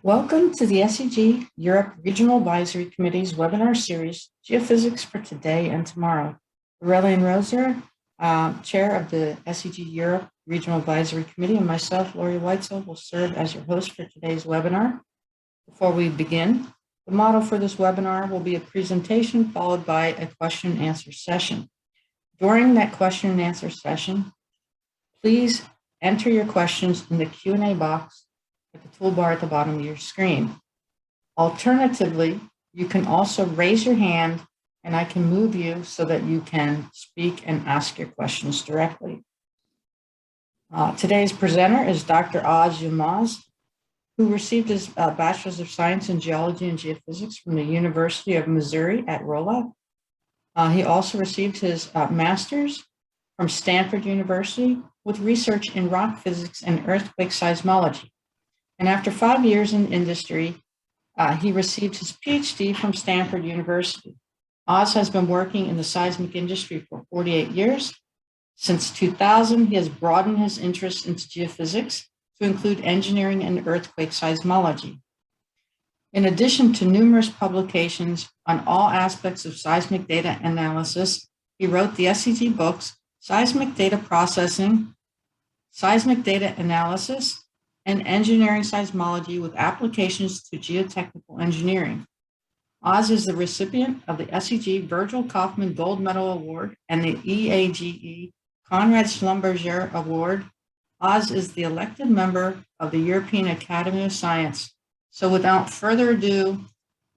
Welcome to the SEG Europe Regional Advisory Committee's webinar series, Geophysics for Today and Tomorrow. Aurelian Roser, Chair of the SEG Europe Regional Advisory Committee, and myself, Lori Weitzel, will serve as your host for today's webinar. Before we begin, the model for this webinar will be a presentation followed by a question and answer session. During that question and answer session, please enter your questions in the Q&A box at the toolbar at the bottom of your screen. Alternatively, you can also raise your hand and I can move you so that you can speak and ask your questions directly. Today's presenter is Dr. Oz Yilmaz, who received his Bachelor's of Science in Geology and Geophysics from the University of Missouri at Rolla. He also received his Master's from Stanford University with research in rock physics and earthquake seismology. And after 5 years in industry, he received his PhD from Stanford University. Oz has been working in the seismic industry for 48 years. Since 2000, he has broadened his interest into geophysics to include engineering and earthquake seismology. In addition to numerous publications on all aspects of seismic data analysis, he wrote the SEG books, Seismic Data Processing, Seismic Data Analysis, and Engineering Seismology with Applications to Geotechnical Engineering. Oz is the recipient of the SEG Virgil Kaufman Gold Medal Award and the EAGE Konrad Schlumberger Award. Oz is the elected member of the European Academy of Science. So without further ado,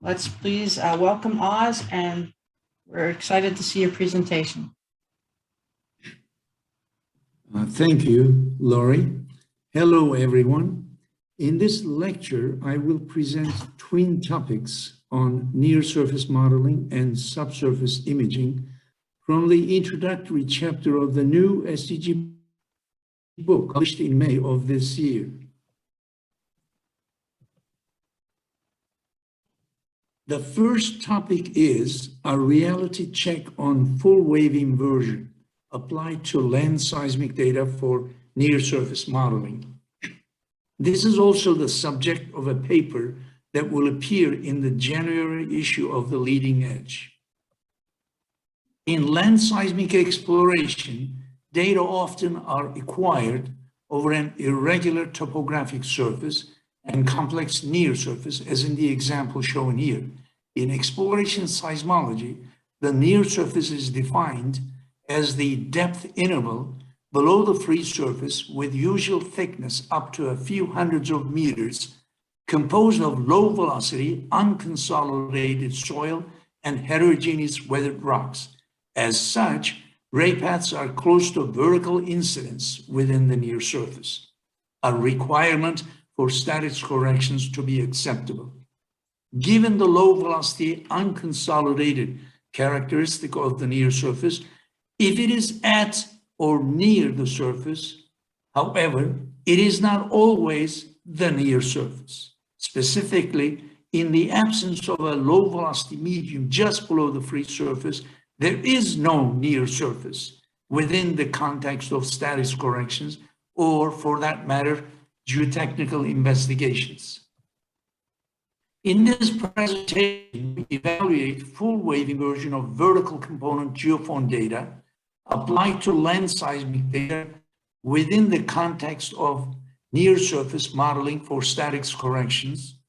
let's please welcome Oz, and we're excited to see your presentation. Thank you, Lori. Hello, everyone. In this lecture, I will present twin topics on near-surface modeling and subsurface imaging from the introductory chapter of the new SEG book published in May of this year. The first topic is a reality check on full wave inversion applied to land seismic data for near-surface modeling. This is also the subject of a paper that will appear in the January issue of the Leading Edge. In land seismic exploration, data often are acquired over an irregular topographic surface and complex near surface, as in the example shown here. In exploration seismology, the near surface is defined as the depth interval below the free surface with usual thickness up to a few hundreds of meters, composed of low velocity, unconsolidated soil and heterogeneous weathered rocks. As such, raypaths are close to vertical incidence within the near surface, a requirement for statics corrections to be acceptable. Given the low velocity, unconsolidated characteristic of the near surface, if it is at or near the surface, however, it is not always the near surface. Specifically, in the absence of a low velocity medium just below the free surface, there is no near surface within the context of statics corrections, or for that matter, geotechnical investigations. In this presentation, we evaluate full wave inversion of vertical component geophone data applied to land seismic data within the context of near-surface modeling for statics corrections.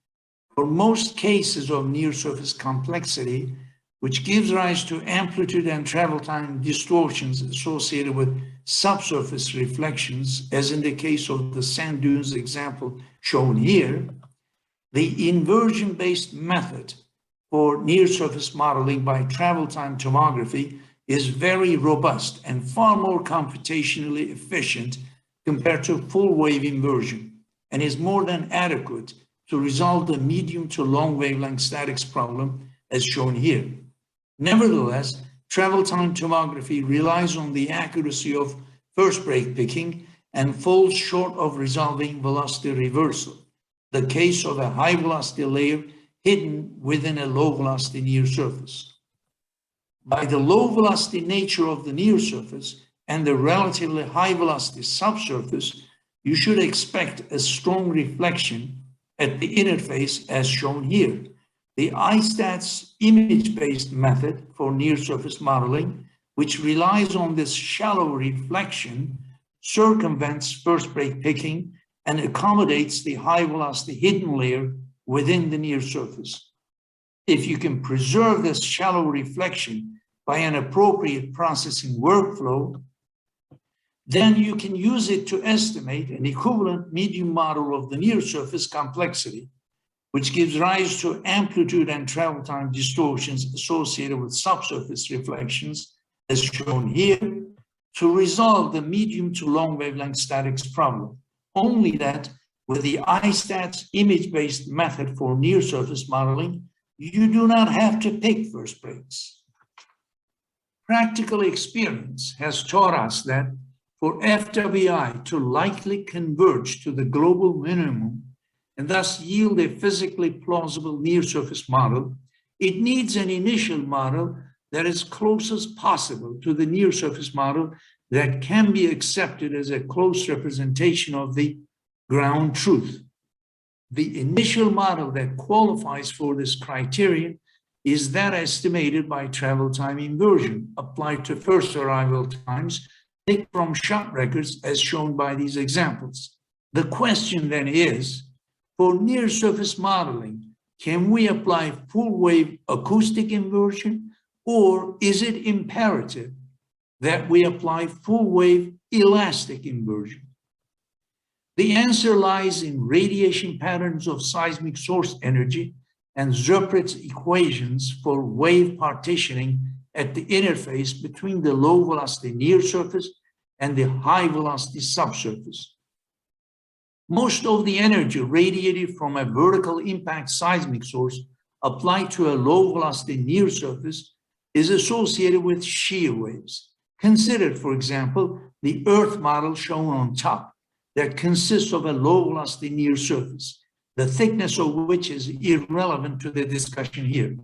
For most cases of near-surface complexity, which gives rise to amplitude and travel time distortions associated with subsurface reflections, as in the case of the sand dunes example shown here, the inversion-based method for near-surface modeling by travel time tomography is very robust and far more computationally efficient compared to full wave inversion, and is more than adequate to resolve the medium to long wavelength statics problem as shown here. Nevertheless, travel time tomography relies on the accuracy of first break picking and falls short of resolving velocity reversal, the case of a high velocity layer hidden within a low velocity near surface. By the low velocity nature of the near surface and the relatively high velocity subsurface, you should expect a strong reflection at the interface as shown here. The ISTATS image-based method for near-surface modeling, which relies on this shallow reflection, circumvents first break picking and accommodates the high-velocity hidden layer within the near surface. If you can preserve this shallow reflection by an appropriate processing workflow, then you can use it to estimate an equivalent medium model of the near surface complexity, which gives rise to amplitude and travel time distortions associated with subsurface reflections, as shown here, to resolve the medium to long wavelength statics problem. Only that with the ISTATS image-based method for near surface modeling, you do not have to pick first breaks. Practical experience has taught us that for FWI to likely converge to the global minimum and thus yield a physically plausible near-surface model, it needs an initial model that is close as possible to the near-surface model that can be accepted as a close representation of the ground truth. The initial model that qualifies for this criterion is that estimated by travel time inversion applied to first arrival times taken from shot records as shown by these examples. The question then is, for near surface modeling, can we apply full wave acoustic inversion, or is it imperative that we apply full wave elastic inversion? The answer lies in radiation patterns of seismic source energy and Zurbrig's equations for wave partitioning at the interface between the low velocity near surface and the high velocity subsurface. Most of the energy radiated from a vertical impact seismic source applied to a low velocity near surface is associated with shear waves. Consider, for example, the Earth model shown on top that consists of a low velocity near surface, the thickness of which is irrelevant to the discussion here,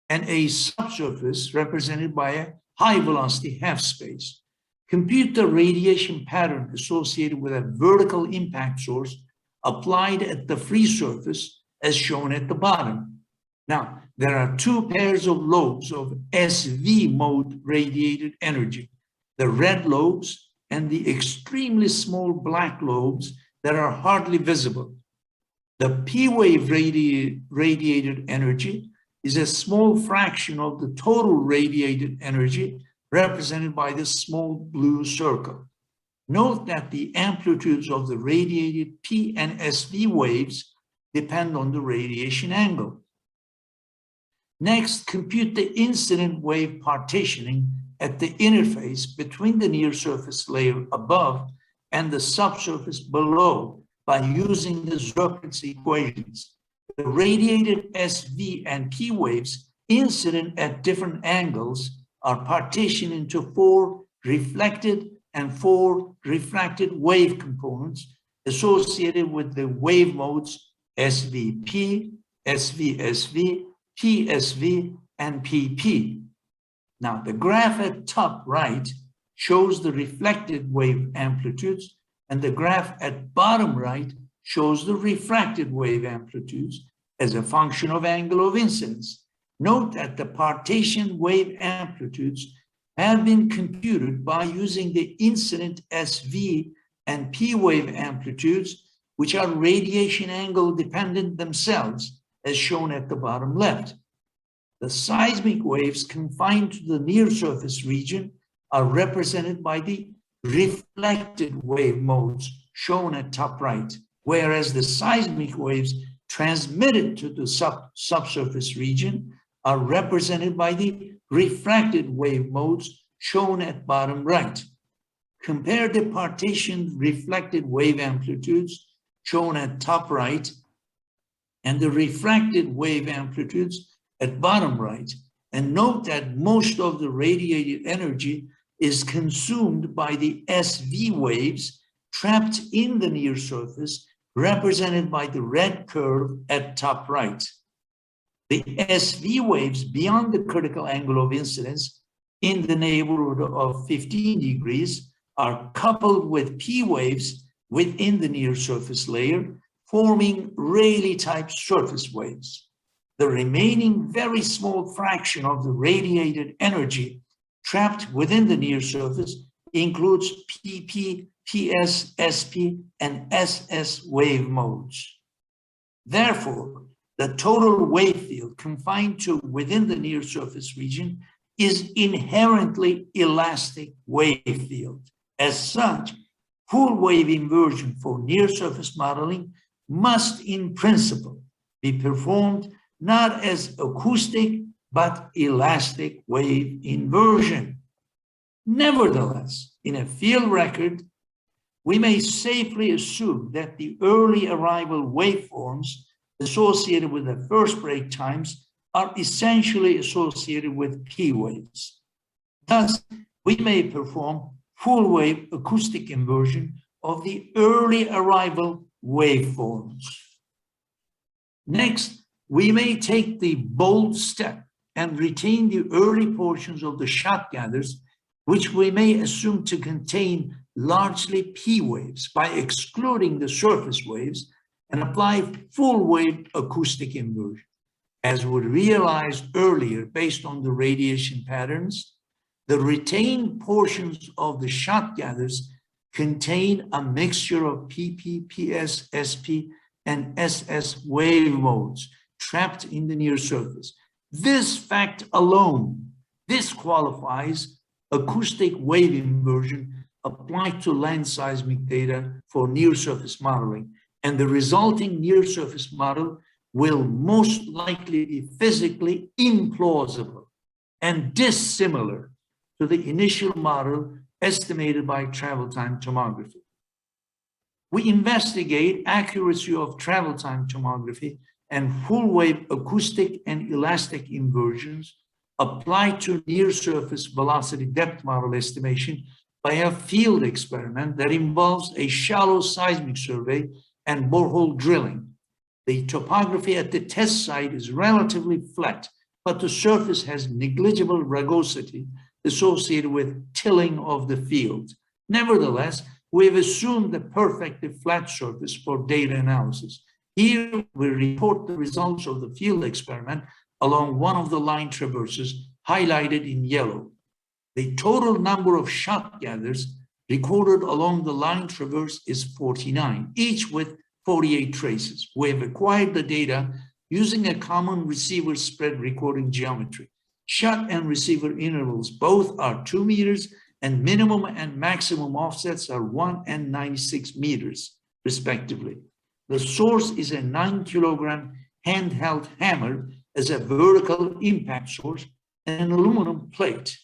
and a subsurface represented by a high velocity half space. Compute the radiation pattern associated with a vertical impact source applied at the free surface as shown at the bottom. Now, there are two pairs of lobes of SV mode radiated energy, the red lobes and the extremely small black lobes that are hardly visible. The P wave radiated energy is a small fraction of the total radiated energy represented by this small blue circle. Note that the amplitudes of the radiated P and SV waves depend on the radiation angle. Next, compute the incident wave partitioning at the interface between the near surface layer above and the subsurface below by using the Zurbrig's equations. The radiated SV and P waves incident at different angles are partitioned into 4 reflected and 4 refracted wave components associated with the wave modes SVP, SVSV, PSV, and PP. Now, the graph at top right shows the reflected wave amplitudes, and the graph at bottom right shows the refracted wave amplitudes as a function of angle of incidence. Note that the partition wave amplitudes have been computed by using the incident SV and P wave amplitudes, which are radiation angle dependent themselves, as shown at the bottom left. The seismic waves confined to the near surface region are represented by the reflected wave modes shown at top right, whereas the seismic waves transmitted to the subsurface region are represented by the refracted wave modes shown at bottom right. Compare the partitioned reflected wave amplitudes shown at top right and the refracted wave amplitudes at bottom right, and note that most of the radiated energy is consumed by the SV waves trapped in the near surface, represented by the red curve at top right. The SV waves beyond the critical angle of incidence in the neighborhood of 15 degrees are coupled with P waves within the near surface layer forming Rayleigh-type surface waves. The remaining very small fraction of the radiated energy trapped within the near surface includes PP, PS, SP, and SS wave modes. Therefore, the total wave field confined to within the near surface region is inherently elastic wave field. As such, full wave inversion for near surface modeling must in principle be performed not as acoustic, but elastic wave inversion. Nevertheless, in a field record, we may safely assume that the early arrival waveforms associated with the first break times are essentially associated with P waves. Thus, we may perform full wave acoustic inversion of the early arrival waveforms. Next, we may take the bold step and retain the early portions of the shot gathers, which we may assume to contain largely P waves by excluding the surface waves and apply full wave acoustic inversion. As we realized earlier, based on the radiation patterns, the retained portions of the shot gathers contain a mixture of PP, PS, SP, and SS wave modes trapped in the near surface. This fact alone disqualifies acoustic wave inversion applied to land seismic data for near surface modeling, and the resulting near surface model will most likely be physically implausible and dissimilar to the initial model estimated by travel time tomography. We investigate accuracy of travel time tomography and full wave acoustic and elastic inversions applied to near surface velocity depth model estimation by a field experiment that involves a shallow seismic survey and borehole drilling. The topography at the test site is relatively flat, but the surface has negligible rugosity associated with tilling of the field. Nevertheless, we have assumed a perfectly flat surface for data analysis. Here, we report the results of the field experiment along one of the line traverses highlighted in yellow. The total number of shot gathers recorded along the line traverse is 49, each with 48 traces. We have acquired the data using a common receiver spread recording geometry. Shot and receiver intervals both are 2 meters, and minimum and maximum offsets are 1 and 96 meters, respectively. The source is a 9-kilogram handheld hammer as a vertical impact source and an aluminum plate.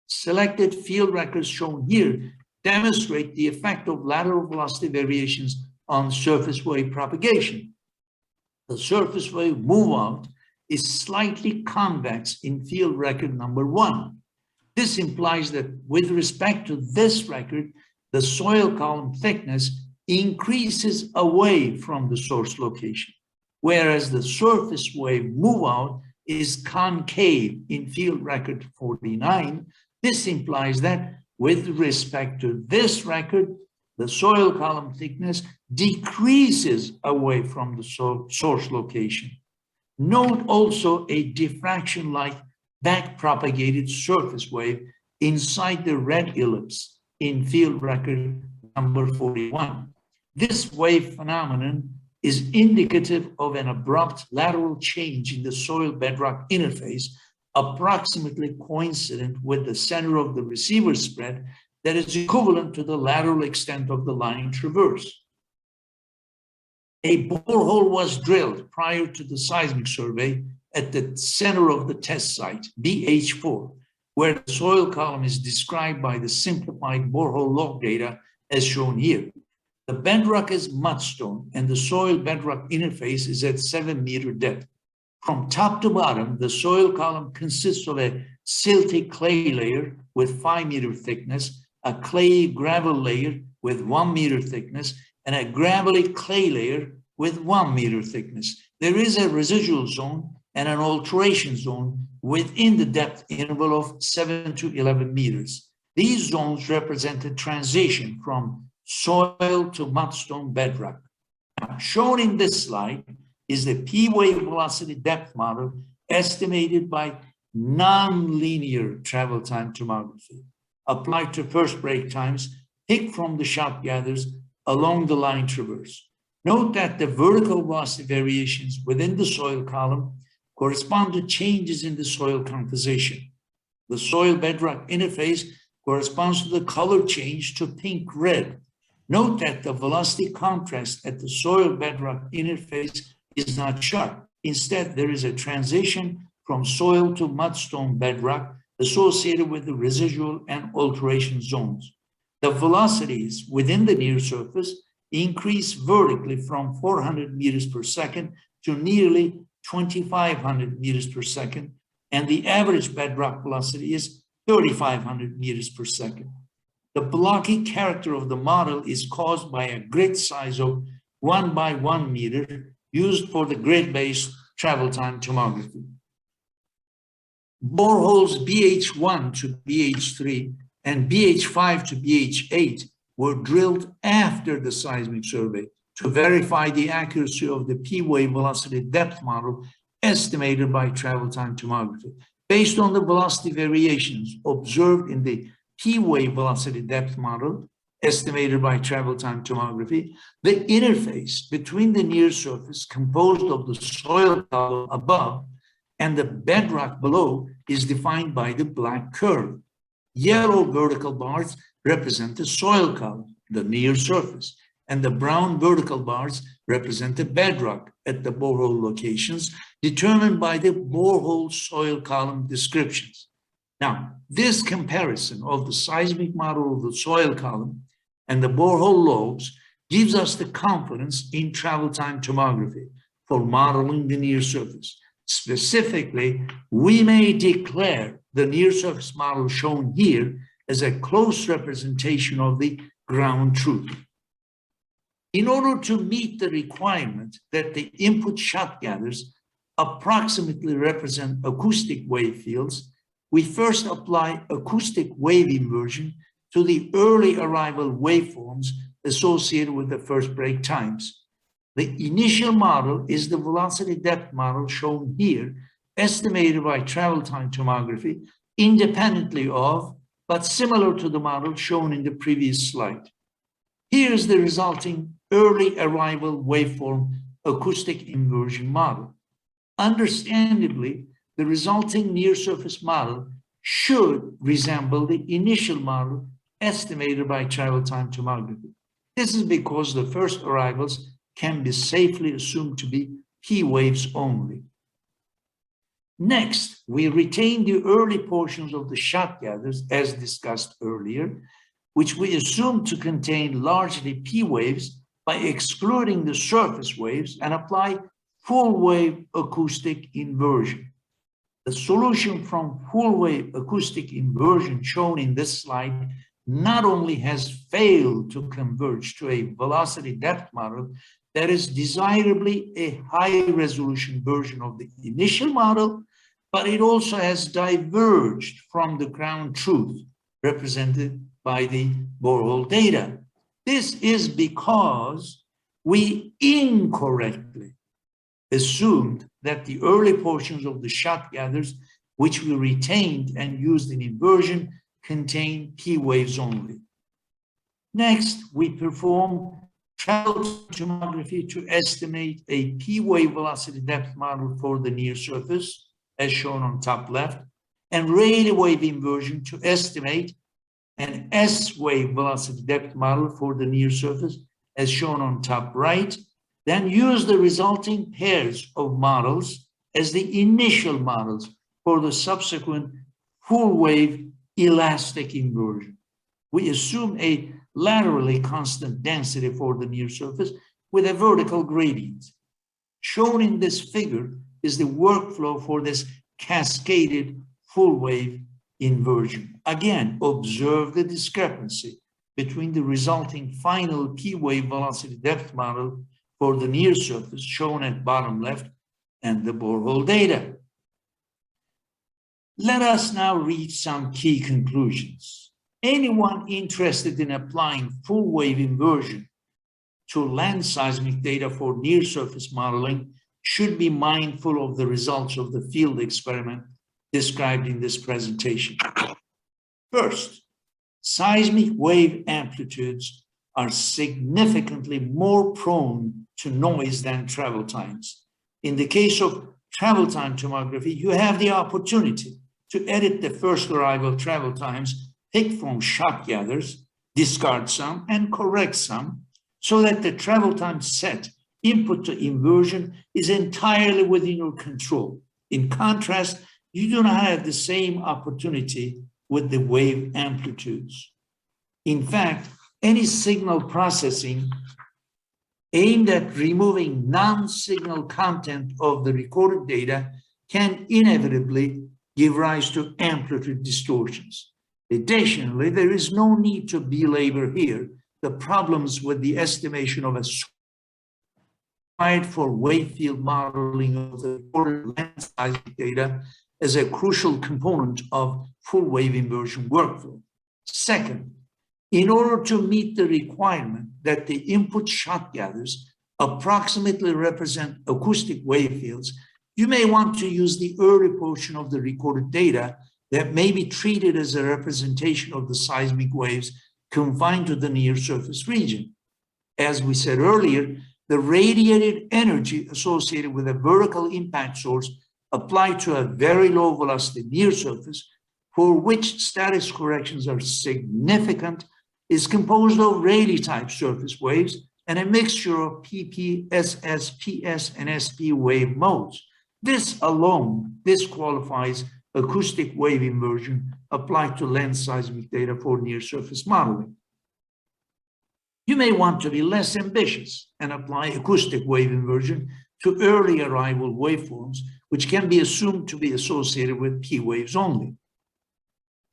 Selected field records shown here demonstrate the effect of lateral velocity variations on surface wave propagation. The surface wave move out is slightly convex in field record number 1. This implies that with respect to this record, the soil column thickness increases away from the source location, whereas the surface wave move out is concave in field record 49. This implies that with respect to this record, the soil column thickness decreases away from the source location. Note also a diffraction-like back-propagated surface wave inside the red ellipse in field record number 41. This wave phenomenon is indicative of an abrupt lateral change in the soil bedrock interface, approximately coincident with the center of the receiver spread that is equivalent to the lateral extent of the line traverse. A borehole was drilled prior to the seismic survey at the center of the test site, BH4, where the soil column is described by the simplified borehole log data as shown here. The bedrock is mudstone and the soil bedrock interface is at 7-meter depth. From top to bottom, the soil column consists of a silty clay layer with 5-meter thickness, a clayey gravel layer with 1-meter thickness, and a gravelly clay layer with 1-meter thickness. There is a residual zone and an alteration zone within the depth interval of 7 to 11 meters. These zones represent a transition from soil to mudstone bedrock. Now, shown in this slide is the P-wave velocity depth model estimated by non-linear travel time tomography applied to first break times picked from the shot gathers along the line traverse. Note that the vertical velocity variations within the soil column correspond to changes in the soil composition. The soil bedrock interface corresponds to the color change to pink-red. Note that the velocity contrast at the soil bedrock interface is not sharp. Instead, there is a transition from soil to mudstone bedrock associated with the residual and alteration zones. The velocities within the near surface increase vertically from 400 meters per second to nearly 2,500 meters per second, and the average bedrock velocity is 3,500 meters per second. The blocky character of the model is caused by a grid size of 1 by 1 meter used for the grid-based travel time tomography. Boreholes BH1 to BH3 and BH5 to BH8 were drilled after the seismic survey to verify the accuracy of the P-wave velocity depth model estimated by travel time tomography. Based on the velocity variations observed in the P-wave velocity depth model estimated by travel time tomography, the interface between the near surface composed of the soil column above and the bedrock below is defined by the black curve. Yellow vertical bars represent the soil column, the near surface, and the brown vertical bars represent the bedrock at the borehole locations determined by the borehole soil column descriptions. Now, this comparison of the seismic model of the soil column and the borehole lobes gives us the confidence in travel time tomography for modeling the near surface. Specifically, we may declare the near surface model shown here as a close representation of the ground truth. In order to meet the requirement that the input shot gathers approximately represent acoustic wave fields, we first apply acoustic wave inversion to the early arrival waveforms associated with the first break times. The initial model is the velocity depth model shown here, estimated by travel time tomography, independently of, but similar to the model shown in the previous slide. Here is the resulting early arrival waveform acoustic inversion model. Understandably, the resulting near surface model should resemble the initial model estimated by travel time tomography. This is because the first arrivals can be safely assumed to be P waves only. Next, we retain the early portions of the shot gathers as discussed earlier, which we assume to contain largely P waves by excluding the surface waves and apply full wave acoustic inversion. The solution from full wave acoustic inversion shown in this slide not only has failed to converge to a velocity depth model that is desirably a high resolution version of the initial model, but it also has diverged from the ground truth represented by the borehole data. This is because we incorrectly assumed that the early portions of the shot gathers, which we retained and used in inversion, contain P waves only. Next, we perform travel tomography to estimate a P wave velocity depth model for the near surface, as shown on top left, and radial wave inversion to estimate an S wave velocity depth model for the near surface, as shown on top right, then use the resulting pairs of models as the initial models for the subsequent full wave elastic inversion. We assume a laterally constant density for the near surface with a vertical gradient. Shown in this figure is the workflow for this cascaded full wave inversion. Again, observe the discrepancy between the resulting final P wave velocity depth model for the near surface shown at bottom left and the borehole data. Let us now reach some key conclusions. Anyone interested in applying full wave inversion to land seismic data for near-surface modeling should be mindful of the results of the field experiment described in this presentation. First, seismic wave amplitudes are significantly more prone to noise than travel times. In the case of travel time tomography, you have the opportunity to edit the first arrival travel times, pick from shot gathers, discard some, and correct some, so that the travel time set input to inversion is entirely within your control. In contrast, you do not have the same opportunity with the wave amplitudes. In fact, any signal processing aimed at removing non-signal content of the recorded data can inevitably give rise to amplitude distortions. Additionally, there is no need to belabor here the problems with the estimation of a required for wave field modeling of the recorded land seismic data as a crucial component of full wave inversion workflow. Second, in order to meet the requirement that the input shot gathers approximately represent acoustic wave fields, you may want to use the early portion of the recorded data that may be treated as a representation of the seismic waves confined to the near surface region. As we said earlier, the radiated energy associated with a vertical impact source applied to a very low velocity near surface, for which status corrections are significant, is composed of Rayleigh type surface waves and a mixture of PP, SS, PS, and SP wave modes. This alone disqualifies acoustic wave inversion applied to land seismic data for near surface modeling. You may want to be less ambitious and apply acoustic wave inversion to early arrival waveforms, which can be assumed to be associated with P waves only.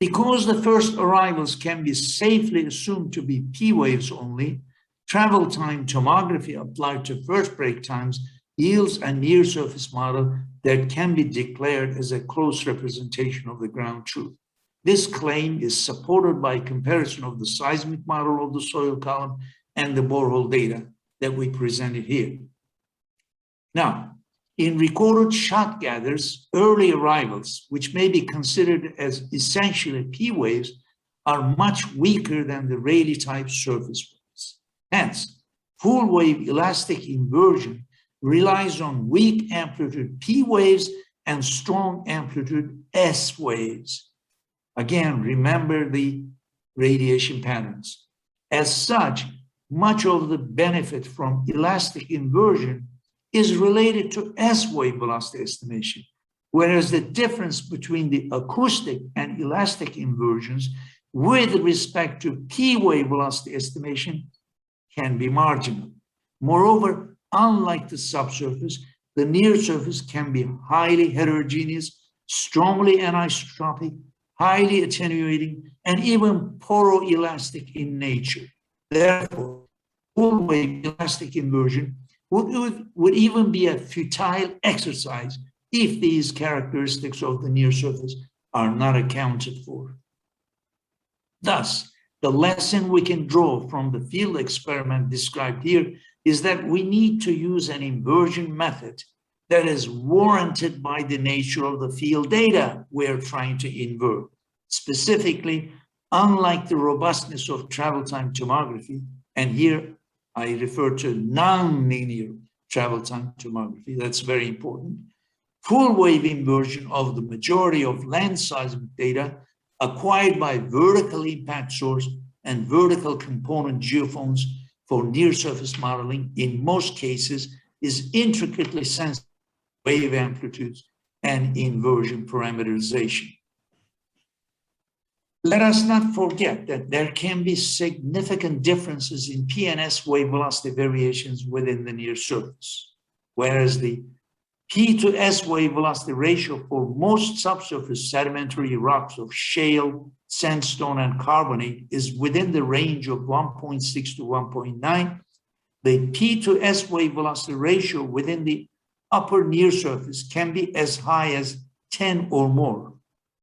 Because the first arrivals can be safely assumed to be P waves only, travel time tomography applied to first break times yields a near surface model that can be declared as a close representation of the ground truth. This claim is supported by comparison of the seismic model of the soil column and the borehole data that we presented here. Now, in recorded shot gathers, early arrivals, which may be considered as essentially P waves, are much weaker than the Rayleigh type surface waves. Hence, full wave elastic inversion relies on weak amplitude P waves and strong amplitude S waves. Again, remember the radiation patterns. As such, much of the benefit from elastic inversion is related to S wave velocity estimation, whereas the difference between the acoustic and elastic inversions with respect to P wave velocity estimation can be marginal. Moreover, unlike the subsurface, the near surface can be highly heterogeneous, strongly anisotropic, highly attenuating, and even poroelastic in nature. Therefore, full wave elastic inversion would even be a futile exercise if these characteristics of the near surface are not accounted for. Thus, the lesson we can draw from the field experiment described here is that we need to use an inversion method that is warranted by the nature of the field data we're trying to invert. Specifically, unlike the robustness of travel time tomography, and here I refer to non-linear travel time tomography, that's very important, full wave inversion of the majority of land seismic data acquired by vertical impact source and vertical component geophones for near surface modeling in most cases is intricately sensitive to wave amplitudes and inversion parameterization. Let us not forget that there can be significant differences in P and S wave velocity variations within the near surface, whereas the P to S wave velocity ratio for most subsurface sedimentary rocks of shale, sandstone, and carbonate is within the range of 1.6 to 1.9. The P to S wave velocity ratio within the upper near surface can be as high as 10 or more,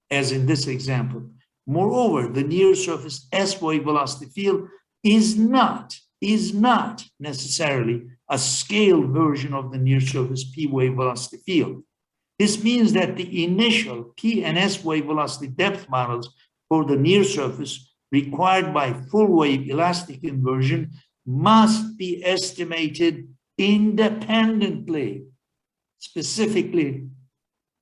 as in this example. Moreover, the near surface S wave velocity field is not is not necessarily a scaled version of the near-surface P wave velocity field. This means that the initial P and S wave velocity depth models for the near surface required by full wave elastic inversion must be estimated independently. Specifically,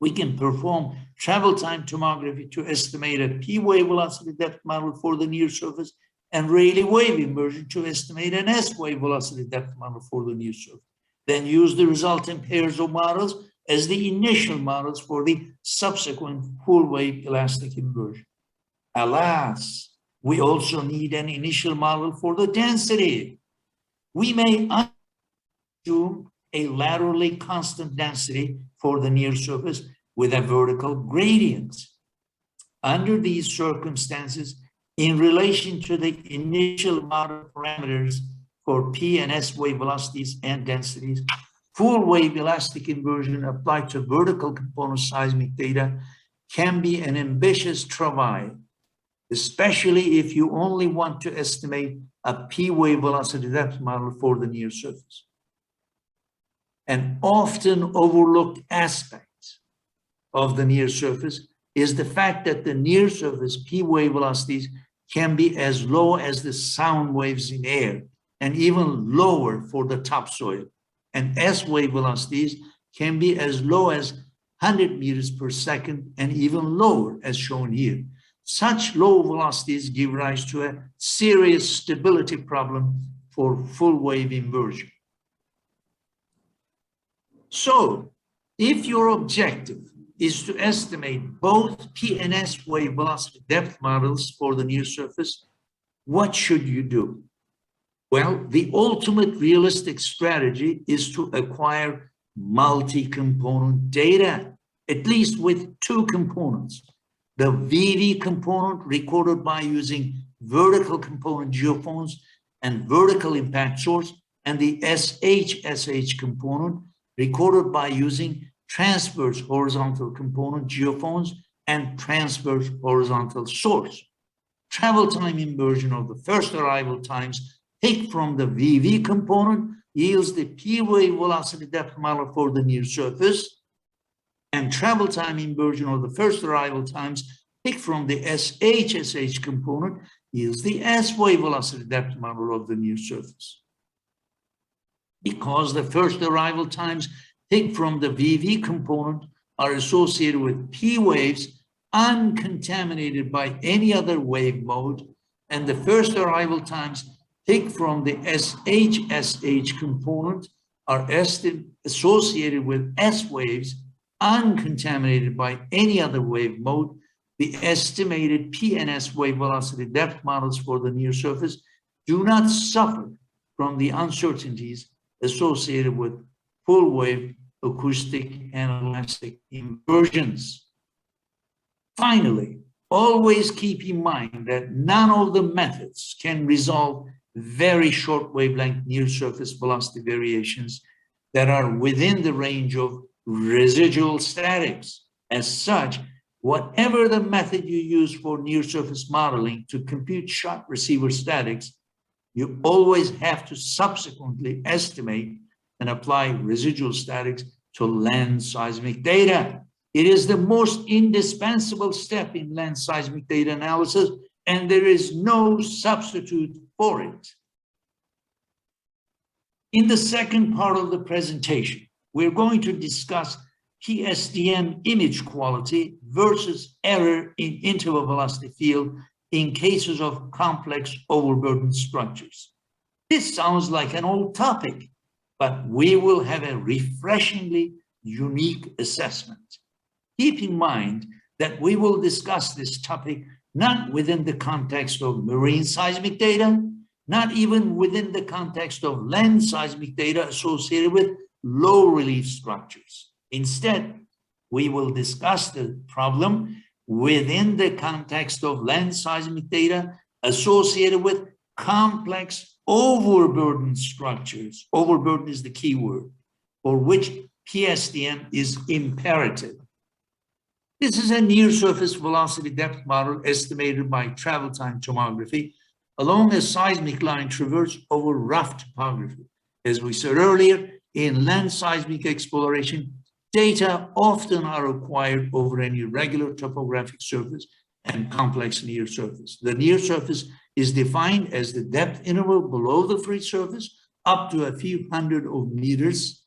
we can perform travel time tomography to estimate a P wave velocity depth model for the near surface and Rayleigh wave inversion to estimate an S wave velocity depth model for the near surface. Then use the resultant pairs of models as the initial models for the subsequent full wave elastic inversion. Alas, we also need an initial model for the density. We may assume a laterally constant density for the near surface with a vertical gradient. Under these circumstances, in relation to the initial model parameters for P and S wave velocities and densities, full wave elastic inversion applied to vertical component seismic data can be an ambitious travail, especially if you only want to estimate a P wave velocity depth model for the near surface. An often overlooked aspect of the near surface is the fact that the near surface P wave velocities can be as low as the sound waves in air and even lower for the topsoil. And S wave velocities can be as low as 100 meters per second and even lower, as shown here. Such low velocities give rise to a serious stability problem for full wave inversion. So, if your objective is to estimate both P and S wave velocity depth models for the near surface, what should you do? Well, the ultimate realistic strategy is to acquire multi-component data, at least with two components. The VV component recorded by using vertical component geophones and vertical impact source, and the SH component recorded by using transverse horizontal component geophones and transverse horizontal source. Travel time inversion of the first arrival times picked from the VV component yields the P wave velocity depth model for the near surface, and travel time inversion of the first arrival times picked from the SH component yields the S wave velocity depth model of the near surface. Because the first arrival times picked from the VV component are associated with P waves uncontaminated by any other wave mode, and the first arrival times picked from the SH component are associated with S waves uncontaminated by any other wave mode, the estimated P and S wave velocity depth models for the near surface do not suffer from the uncertainties associated with full wave acoustic and elastic inversions. Finally, always keep in mind that none of the methods can resolve very short wavelength near surface velocity variations that are within the range of residual statics. As such, whatever the method you use for near surface modeling to compute shot receiver statics, you always have to subsequently estimate and apply residual statics to land seismic data. It is the most indispensable step in land seismic data analysis, and there is no substitute for it. In the second part of the presentation, we're going to discuss PSDM image quality versus error in interval velocity field in cases of complex overburdened structures. This sounds like an old topic, but we will have a refreshingly unique assessment. Keep in mind that we will discuss this topic not within the context of marine seismic data, not even within the context of land seismic data associated with low relief structures. Instead, we will discuss the problem within the context of land seismic data associated with complex overburdened structures. Overburden is the key word, for which PSDM is imperative. This is a near surface velocity depth model estimated by travel time tomography along a seismic line traversed over rough topography. As we said earlier, in land seismic exploration, data often are acquired over an irregular topographic surface and complex near surface. The near surface is defined as the depth interval below the free surface up to a few hundreds of meters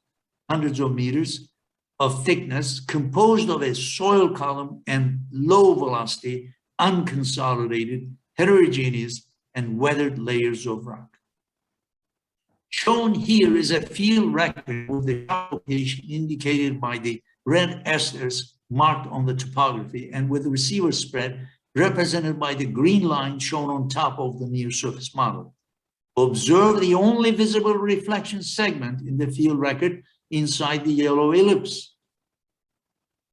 of thickness, composed of a soil column and low velocity, unconsolidated, heterogeneous, and weathered layers of rock. Shown here is a field record with the location indicated by the red esters marked on the topography and with the receiver spread represented by the green line shown on top of the NearSurface model. Observe the only visible reflection segment in the field record inside the yellow ellipse.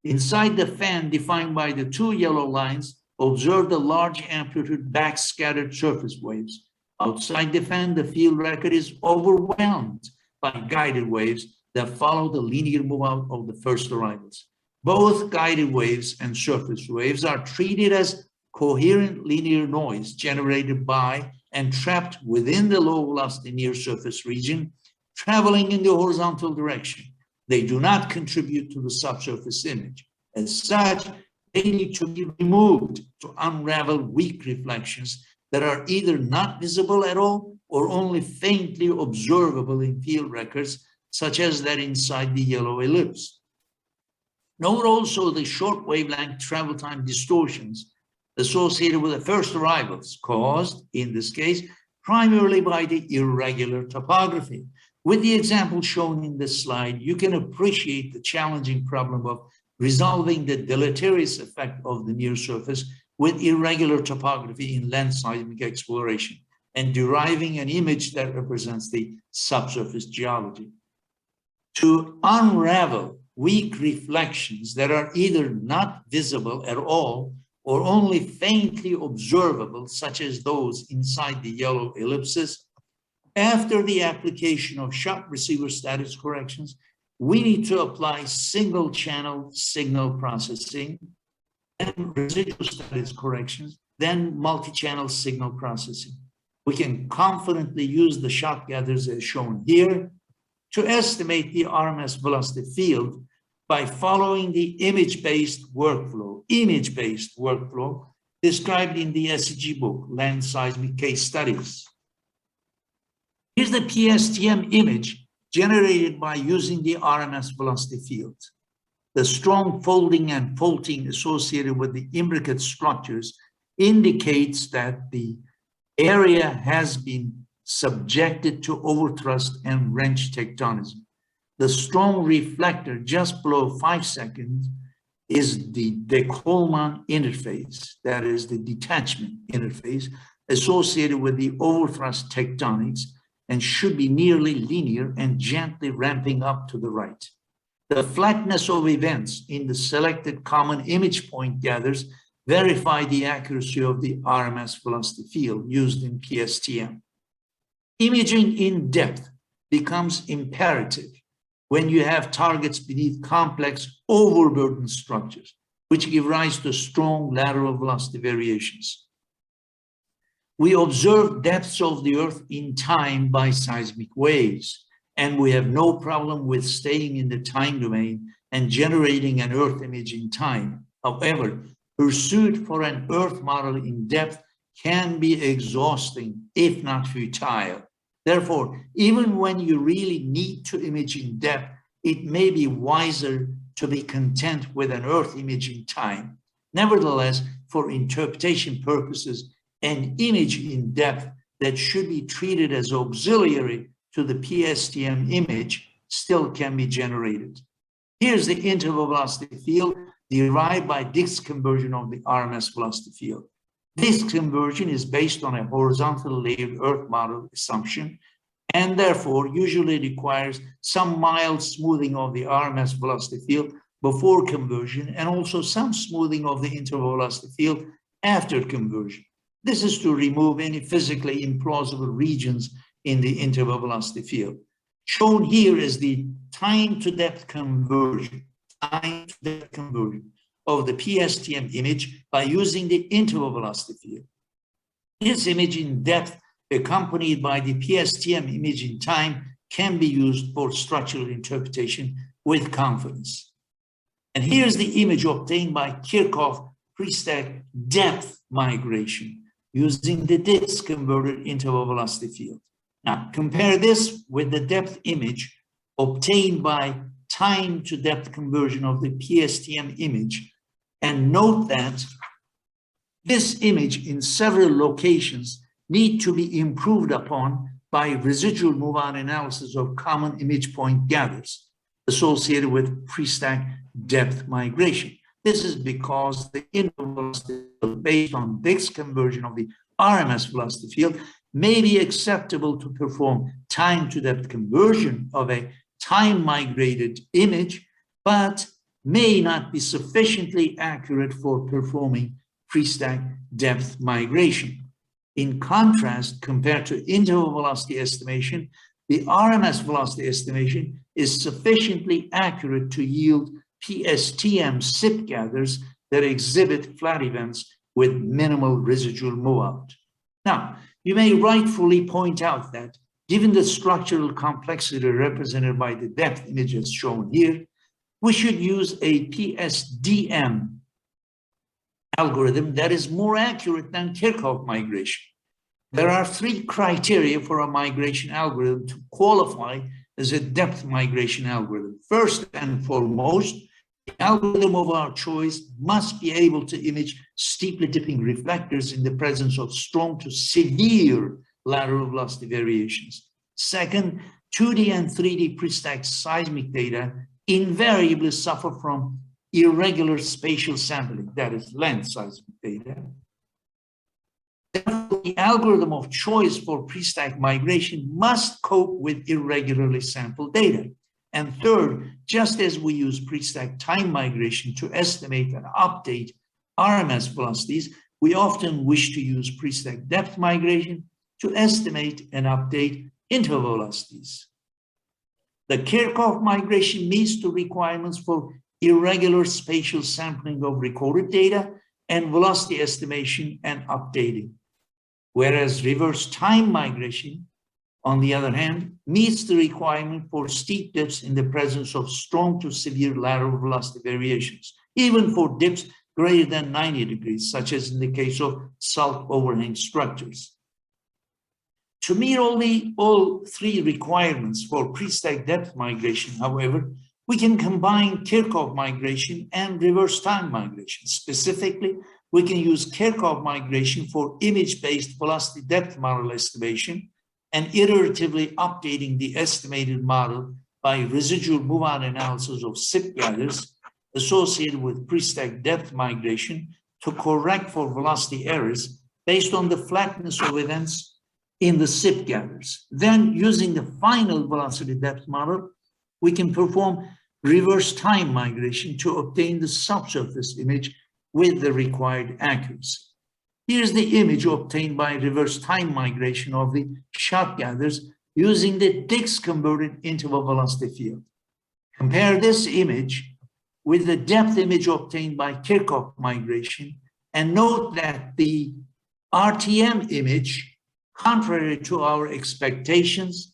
Inside the fan defined by the two yellow lines, observe the large amplitude backscattered surface waves. Outside the fan, the field record is overwhelmed by guided waves that follow the linear move out of the first arrivals. Both guided waves and surface waves are treated as coherent linear noise generated by and trapped within the low velocity near surface region, traveling in the horizontal direction. They do not contribute to the subsurface image. As such, they need to be removed to unravel weak reflections that are either not visible at all or only faintly observable in field records, such as that inside the yellow ellipse. Note also the short wavelength travel time distortions associated with the first arrivals, caused, in this case, primarily by the irregular topography. With the example shown in this slide, you can appreciate the challenging problem of resolving the deleterious effect of the near surface with irregular topography in land seismic exploration and deriving an image that represents the subsurface geology. To unravel weak reflections that are either not visible at all or only faintly observable, such as those inside the yellow ellipses, after the application of shock receiver status corrections, we need to apply single channel signal processing and residual status corrections, then multi-channel signal processing. We can confidently use the shock gathers as shown here to estimate the RMS velocity field by following the image-based workflow described in the SEG book, Land Seismic Case Studies. Here's the PSTM image generated by using the RMS velocity field. The strong folding and faulting associated with the imbricate structures indicates that the area has been subjected to overthrust and wrench tectonism. The strong reflector just below 5 seconds is the Coleman interface, that is the detachment interface associated with the overthrust tectonics and should be nearly linear and gently ramping up to the right. The flatness of events in the selected common image point gathers verify the accuracy of the RMS velocity field used in PSTM. Imaging in depth becomes imperative when you have targets beneath complex overburdened structures, which give rise to strong lateral velocity variations. We observe depths of the earth in time by seismic waves, and we have no problem with staying in the time domain and generating an earth image in time. However, pursuit for an earth model in depth can be exhausting, if not futile. Therefore, even when you really need to image in depth, it may be wiser to be content with an earth image in time. Nevertheless, for interpretation purposes, an image in depth that should be treated as auxiliary to the PSTM image still can be generated. Here's the interval velocity field derived by Dix conversion of the RMS velocity field. This conversion is based on a horizontal layered earth model assumption and therefore usually requires some mild smoothing of the RMS velocity field before conversion and also some smoothing of the interval velocity field after conversion. This is to remove any physically implausible regions in the interval velocity field. Shown here is the time to depth conversion of the PSTM image by using the interval velocity field. This imaging depth, accompanied by the PSTM imaging time, can be used for structural interpretation with confidence. And here's the image obtained by Kirchhoff Prestack depth migration using the disk converted interval velocity field. Now, compare this with the depth image obtained by time to depth conversion of the PSTM image, and note that this image in several locations need to be improved upon by residual move-out analysis of common image point gathers associated with Prestack depth migration. This is because the interval velocity field based on disk conversion of the RMS velocity field may be acceptable to perform time to depth conversion of a time migrated image, but may not be sufficiently accurate for performing Prestack depth migration. In contrast, compared to interval velocity estimation, the RMS velocity estimation is sufficiently accurate to yield PSTM SIP gathers that exhibit flat events with minimal residual move-out. Now, you may rightfully point out that given the structural complexity represented by the depth images shown here, we should use a PSDM algorithm that is more accurate than Kirchhoff migration. There are three criteria for a migration algorithm to qualify as a depth migration algorithm. First and foremost, the algorithm of our choice must be able to image steeply dipping reflectors in the presence of strong to severe lateral velocity variations. Second, 2D and 3D Prestack seismic data invariably suffer from irregular spatial sampling, that is land seismic data. Therefore, the algorithm of choice for Prestack migration must cope with irregularly sampled data. And third, just as we use Prestack time migration to estimate and update RMS velocities, we often wish to use Prestack depth migration to estimate and update interval velocities. The Kirchhoff migration meets the requirements for irregular spatial sampling of recorded data and velocity estimation and updating, whereas reverse time migration, on the other hand, meets the requirement for steep dips in the presence of strong to severe lateral velocity variations, even for dips greater than 90 degrees, such as in the case of salt overhang structures. To meet all three requirements for Prestack depth migration, however, we can combine Kirchhoff migration and reverse time migration. Specifically, we can use Kirchhoff migration for image-based velocity depth model estimation and iteratively updating the estimated model by residual move-out analysis of SIP gathers associated with Prestack depth migration to correct for velocity errors based on the flatness of events in the SIP gathers. Then, using the final velocity depth model, we can perform reverse time migration to obtain the subsurface image with the required accuracy. Here's the image obtained by reverse time migration of the shot gathers using the disk converted interval velocity field. Compare this image with the depth image obtained by Kirchhoff migration, and note that the RTM image, contrary to our expectations,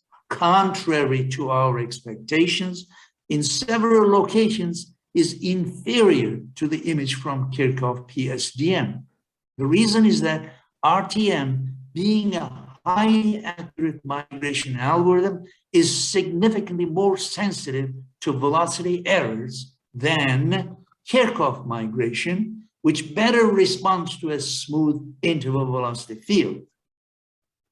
in several locations is inferior to the image from Kirchhoff PSDM. The reason is that RTM, being a highly accurate migration algorithm, is significantly more sensitive to velocity errors than Kirchhoff migration, which better responds to a smooth interval velocity field.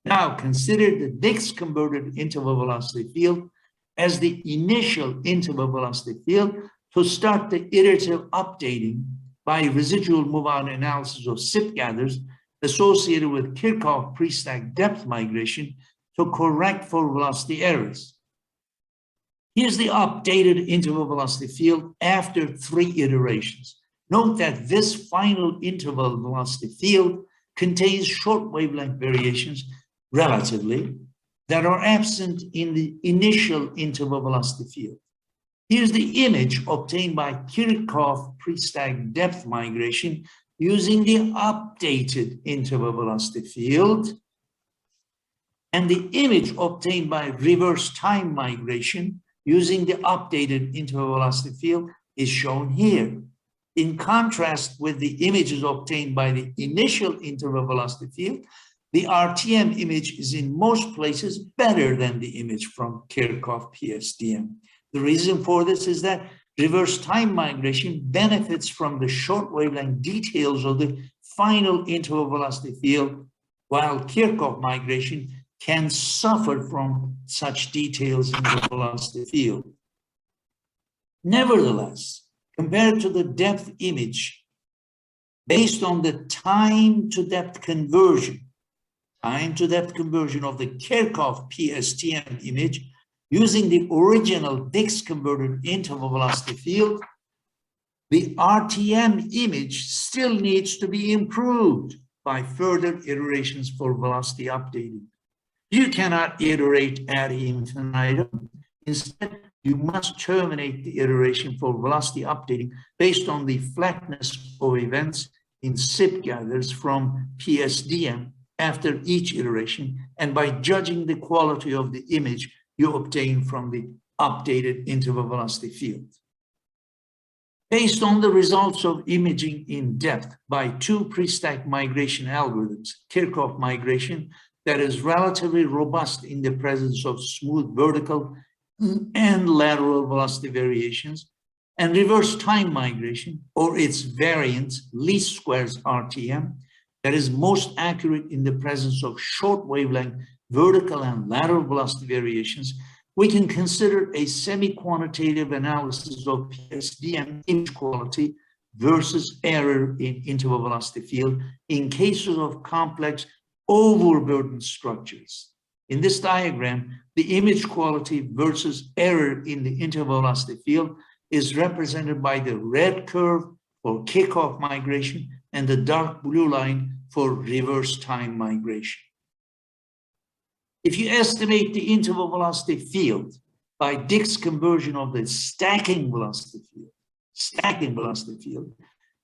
Now, consider the disk converted interval velocity field as the initial interval velocity field to start the iterative updating by residual move-out analysis of SIP gathers associated with Kirchhoff Prestack depth migration to correct for velocity errors. Here's the updated interval velocity field after 3 iterations. Note that this final interval velocity field contains short wavelength variations relatively that are absent in the initial interval velocity field. Here's the image obtained by Kirchhoff Prestack depth migration using the updated interval velocity field, and the image obtained by reverse time migration using the updated interval velocity field is shown here. In contrast with the images obtained by the initial interval velocity field, the RTM image is in most places better than the image from Kirchhoff PSDM. The reason for this is that reverse time migration benefits from the short wavelength details of the final interval velocity field, while Kirchhoff migration can suffer from such details in the velocity field. Nevertheless, compared to the depth image, based on the time to depth conversion of the Kirchhoff PSTM image using the original Dix converted interval velocity field, the RTM image still needs to be improved by further iterations for velocity updating. You cannot iterate ad infinitum. Instead, you must terminate the iteration for velocity updating based on the flatness of events in SIP gathers from PSDM after each iteration, and by judging the quality of the image you obtain from the updated interval velocity field. Based on the results of imaging in depth by two Prestack migration algorithms, Kirchhoff migration that is relatively robust in the presence of smooth vertical and lateral velocity variations, and reverse time migration, or its variant, least squares RTM, that is most accurate in the presence of short wavelength vertical and lateral velocity variations, we can consider a semi-quantitative analysis of PSDM image quality versus error in interval velocity field in cases of complex overburdened structures. In this diagram, the image quality versus error in the interval velocity field is represented by the red curve for Kirchhoff migration and the dark blue line for reverse time migration. If you estimate the interval velocity field by Dix conversion of the stacking velocity field,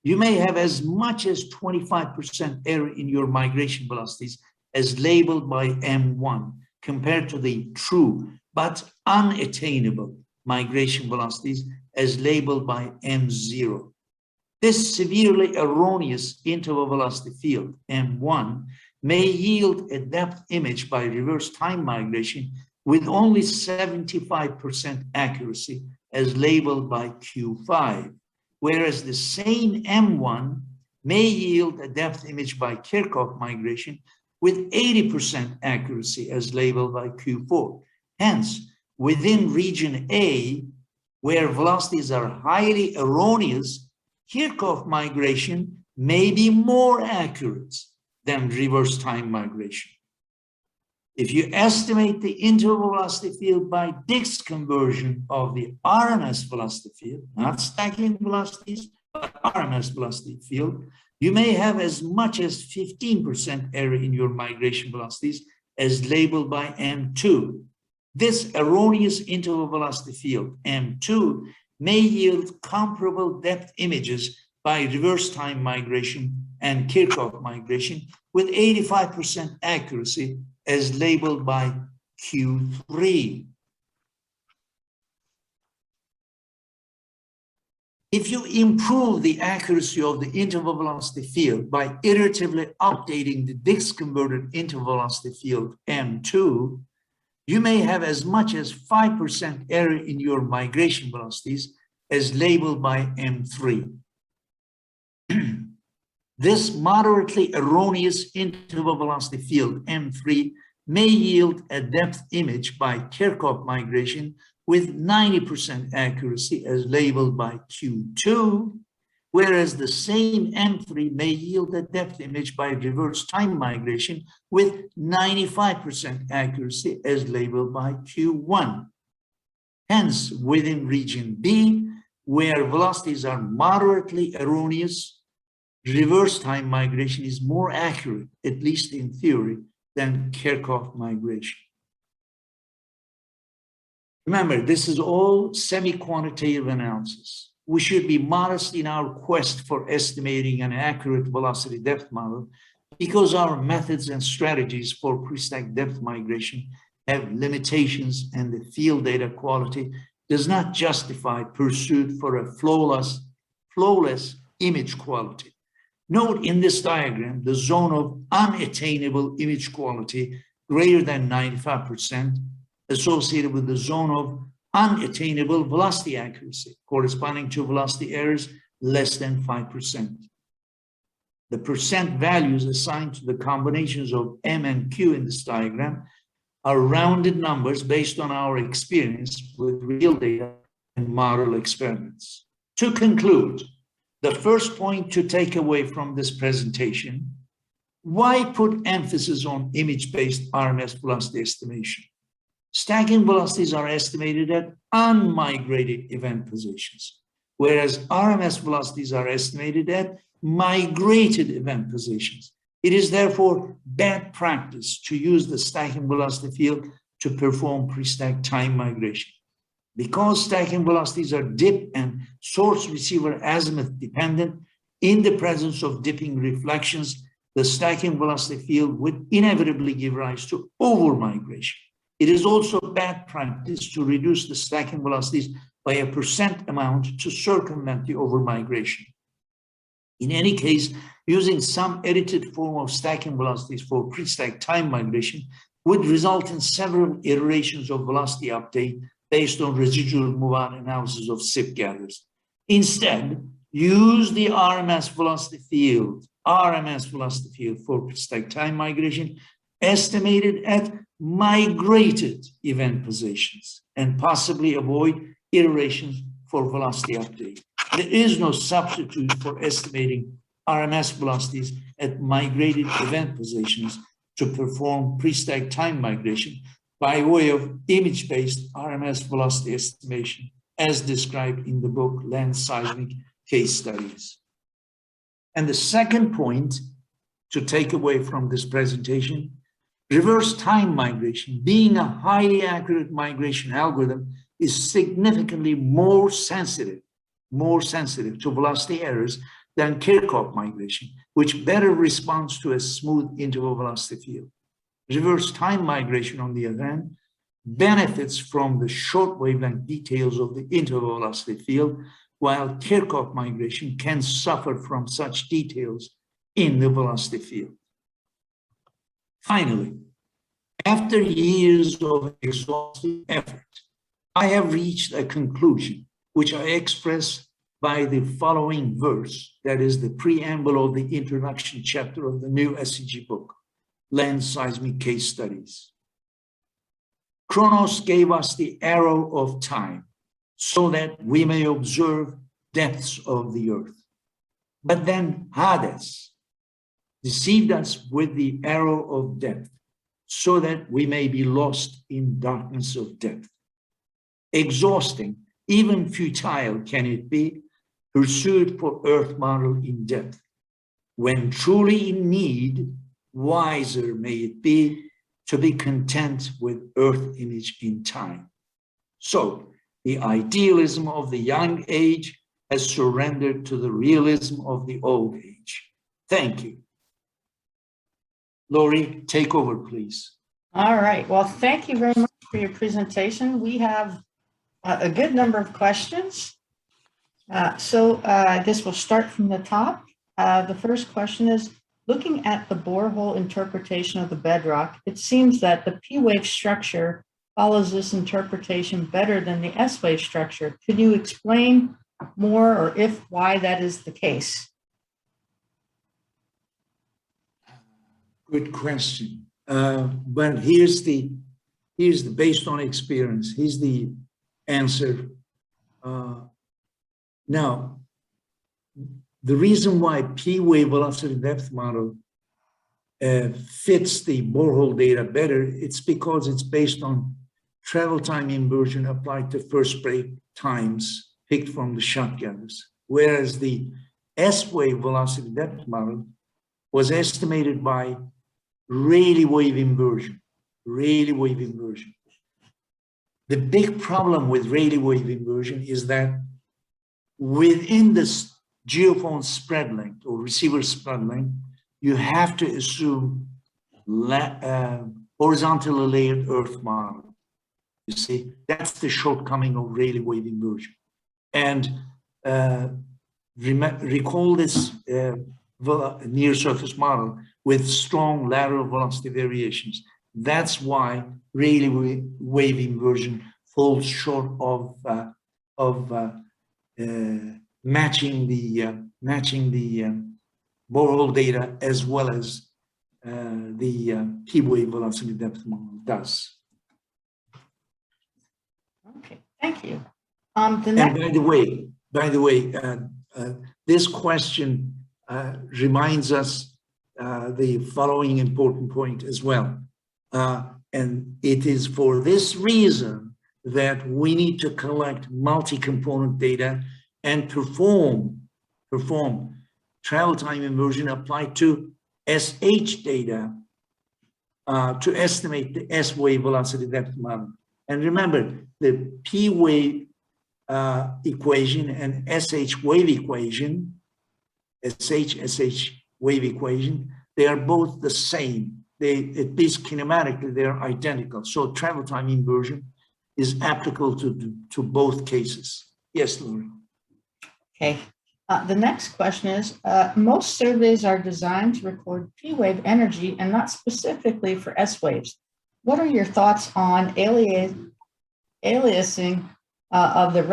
you may have as much as 25% error in your migration velocities as labeled by M1 compared to the true but unattainable migration velocities as labeled by M0. This severely erroneous interval velocity field, M1, may yield a depth image by reverse time migration with only 75% accuracy as labeled by Q5, whereas the same M1 may yield a depth image by Kirchhoff migration with 80% accuracy as labeled by Q4. Hence, within region A, where velocities are highly erroneous, Kirchhoff migration may be more accurate than reverse time migration. If you estimate the interval velocity field by Dix conversion of the RMS velocity field, not stacking velocities, but RMS velocity field, you may have as much as 15% error in your migration velocities as labeled by M2. This erroneous interval velocity field, M2, may yield comparable depth images by reverse time migration and Kirchhoff migration with 85% accuracy as labeled by Q3. If you improve the accuracy of the interval velocity field by iteratively updating the Dix converted interval velocity field M2, you may have as much as 5% error in your migration velocities as labeled by M3. This moderately erroneous interval velocity field, M3, may yield a depth image by Kirchhoff migration with 90% accuracy as labeled by Q2, whereas the same M3 may yield a depth image by reverse time migration with 95% accuracy as labeled by Q1. Hence, within region B, where velocities are moderately erroneous, reverse time migration is more accurate, at least in theory, than Kirchhoff migration. Remember, this is all semi-quantitative analysis. we should be modest in our quest for estimating an accurate velocity depth model because our methods and strategies for Prestack depth migration have limitations and the field data quality does not justify pursuit for a flawless image quality. Note in this diagram the zone of unattainable image quality greater than 95% associated with the zone of unattainable velocity accuracy corresponding to velocity errors less than 5%. The percent values assigned to the combinations of M and Q in this diagram are rounded numbers based on our experience with real data and model experiments. To conclude, the first point to take away from this presentation, why put emphasis on image-based RMS velocity estimation? Stacking velocities are estimated at unmigrated event positions, whereas RMS velocities are estimated at migrated event positions. It is therefore bad practice to use the stacking velocity field to perform pre-stack time migration. Because stacking velocities are dip and source receiver azimuth dependent, in the presence of dipping reflections, the stacking velocity field would inevitably give rise to over-migration. It is also bad practice to reduce the stacking velocities by a percent amount to circumvent the over-migration. In any case, using some edited form of stacking velocities for pre-stack time migration would result in several iterations of velocity update based on residual move-out analysis of SIP gathers. Instead, use the RMS velocity field for pre-stack time migration estimated at migrated event positions and possibly avoid iterations for velocity update. There is no substitute for estimating RMS velocities at migrated event positions to perform pre-stack time migration by way of image-based RMS velocity estimation as described in the book Land Seismic Case Studies. And the second point to take away from this presentation, reverse time migration, being a highly accurate migration algorithm, is significantly more sensitive to velocity errors than Kirchhoff migration, which better responds to a smooth interval velocity field. Reverse time migration, on the other hand, benefits from the short wavelength details of the interval velocity field, while Kirchhoff migration can suffer from such details in the velocity field. Finally, after years of exhaustive effort, I have reached a conclusion which I express by the following verse, that is the preamble of the introduction chapter of the new SEG book, Land Seismic Case Studies. Kronos gave us the arrow of time so that we may observe depths of the earth. But then Hades deceived us with the arrow of depth so that we may be lost in darkness of depth. Exhausting, even futile can it be, pursued for earth model in depth. When truly in need, wiser may it be to be content with earth image in time. So the idealism of the young age has surrendered to the realism of the old age. Thank you. Lori, take over, please. All right. Well, thank you very much for your presentation. We have a good number of questions. I guess we'll start from the top. The first question is, looking at the borehole interpretation of the bedrock, it seems that the P-wave structure follows this interpretation better than the S-wave structure. Could you explain more, or if why that is the case? Good question. But here's the based on experience. Here's the answer. Now, the reason why P-wave velocity depth model fits the borehole data better, it's because it's based on travel time inversion applied to first break times picked from the shot gathers, whereas the S-wave velocity depth model was estimated by Rayleigh wave inversion. The big problem with Rayleigh wave inversion is that within this geophone spread length or receiver spread length, you have to assume horizontally layered earth model. You see, that's the shortcoming of Rayleigh wave inversion. And recall this near-surface model with strong lateral velocity variations. That's why Rayleigh wave inversion falls short of matching the borehole data as well as the P-wave velocity depth model does. Okay, thank you. And by the way, this question reminds us the following important point as well. And it is for this reason that we need to collect multi-component data and perform travel time inversion applied to SH data to estimate the S wave velocity depth model. And remember, the P wave equation and SH wave equation, SH wave equation, they are both the same. They, at least kinematically, they are identical. So travel time inversion is applicable to both cases. Yes, Lori. Okay. The next question is, most surveys are designed to record P-wave energy and not specifically for S-waves. What are your thoughts on aliasing of the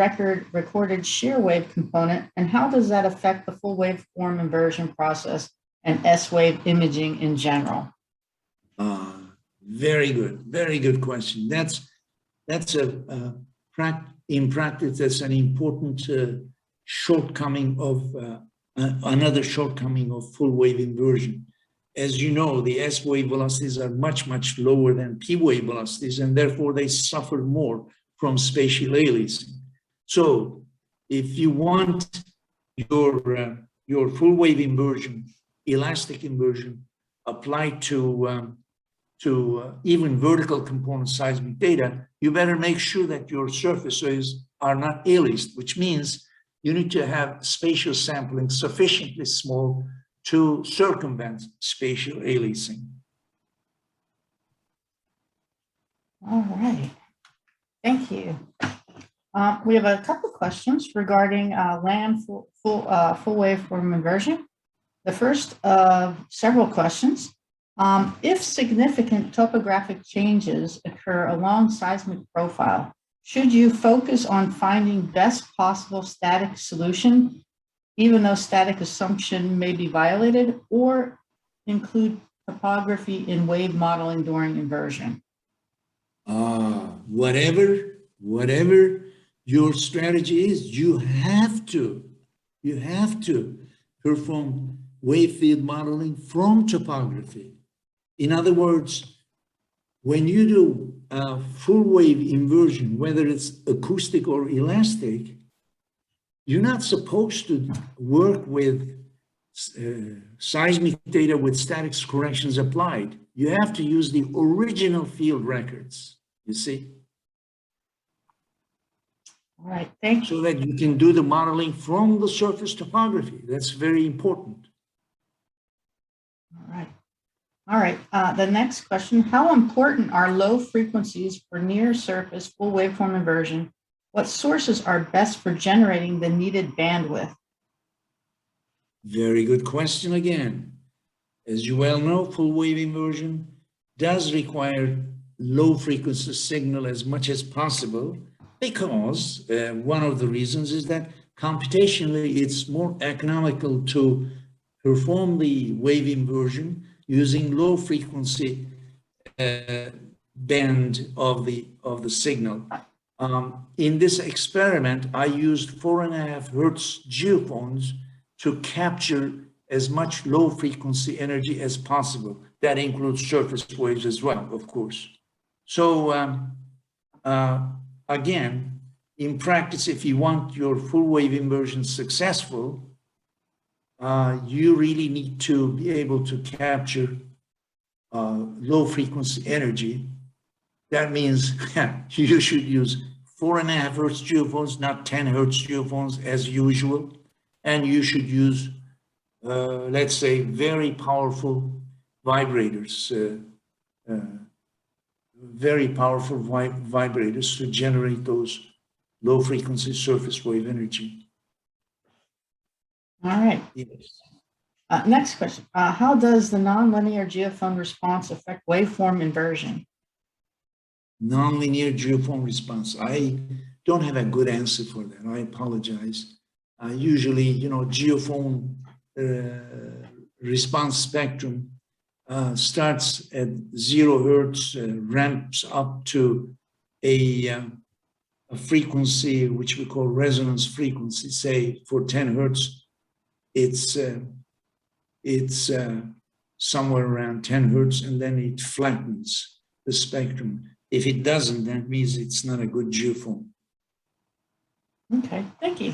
recorded shear wave component, and how does that affect the full waveform inversion process and S-wave imaging in general? Very good question. In practice, that's an important shortcoming of another shortcoming of full wave inversion. As you know, the S wave velocities are much lower than P wave velocities, and therefore they suffer more from spatial aliasing. So if you want your full wave inversion, elastic inversion applied to even vertical component seismic data, you better make sure that your surfaces are not aliased, which means you need to have spatial sampling sufficiently small to circumvent spatial aliasing. All right, thank you. We have a couple questions regarding land full waveform inversion. The first of several questions. If significant topographic changes occur along seismic profile, should you focus on finding best possible static solution, even though static assumption may be violated, or include topography in wave modeling during inversion? Whatever your strategy is, you have to perform wave field modeling from topography. In other words, when you do full wave inversion, whether it's acoustic or elastic, you're not supposed to work with seismic data with static corrections applied. You have to use the original field records, you see? All right, thank you. So that you can do the modeling from the surface topography. That's very important. All right. The next question, how important are low frequencies for near surface full waveform inversion? What sources are best for generating the needed bandwidth? Very good question again. As you well know, full wave inversion does require low frequency signal as much as possible, because one of the reasons is that computationally it's more economical to perform the wave inversion using low frequency band of the signal. In this experiment, I used 4.5 Hertz geophones to capture as much low frequency energy as possible. That includes surface waves as well, of course. So again, in practice, if you want your full wave inversion successful, you really need to be able to capture low frequency energy. That means you should use 4.5 hertz geophones, not 10 hertz geophones as usual. And you should use, let's say, very powerful vibrators, vibrators to generate those low frequency surface wave energy. All right. Yes. Next question. How does the nonlinear geophone response affect waveform inversion? Nonlinear geophone response. I don't have a good answer for that. I apologize. Usually, geophone response spectrum starts at 0 hertz, ramps up to a frequency which we call resonance frequency. Say for 10 hertz, it's somewhere around 10 hertz, and then it flattens the spectrum. If it doesn't, that means it's not a good geophone. Okay, thank you.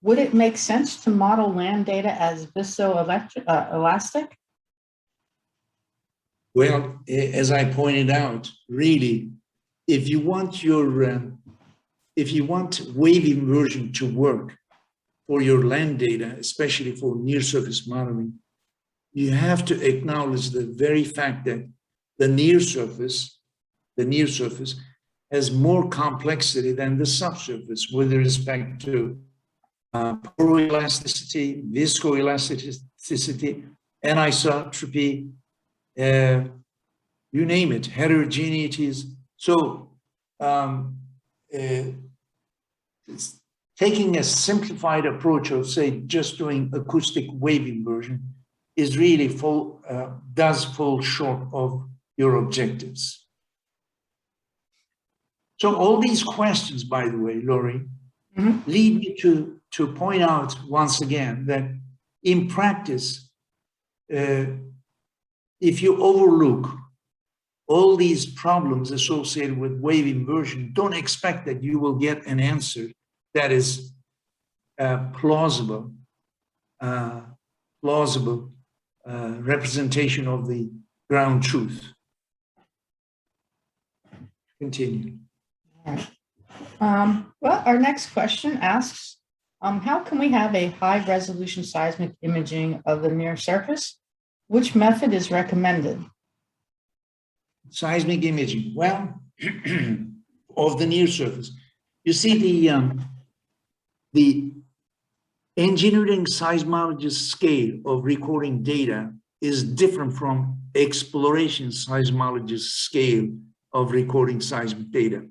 Would it make sense to model land data as viscoelastic? Well, as I pointed out, really, if you want wave inversion to work for your land data, especially for near-surface modeling, you have to acknowledge the very fact that the near surface has more complexity than the subsurface with respect to poroelasticity, viscoelasticity, anisotropy, you name it, heterogeneities. So taking a simplified approach of, say, just doing acoustic wave inversion is really does fall short of your objectives. So all these questions, by the way, Lori, lead me to point out once again that in practice, if you overlook all these problems associated with wave inversion, don't expect that you will get an answer that is plausible representation of the ground truth. Continue. Well, our next question asks, how can we have a high resolution seismic imaging of the near surface? Which method is recommended? Seismic imaging, well, of the near surface. You see, the engineering seismologist scale of recording data is different from exploration seismologist scale of recording seismic data.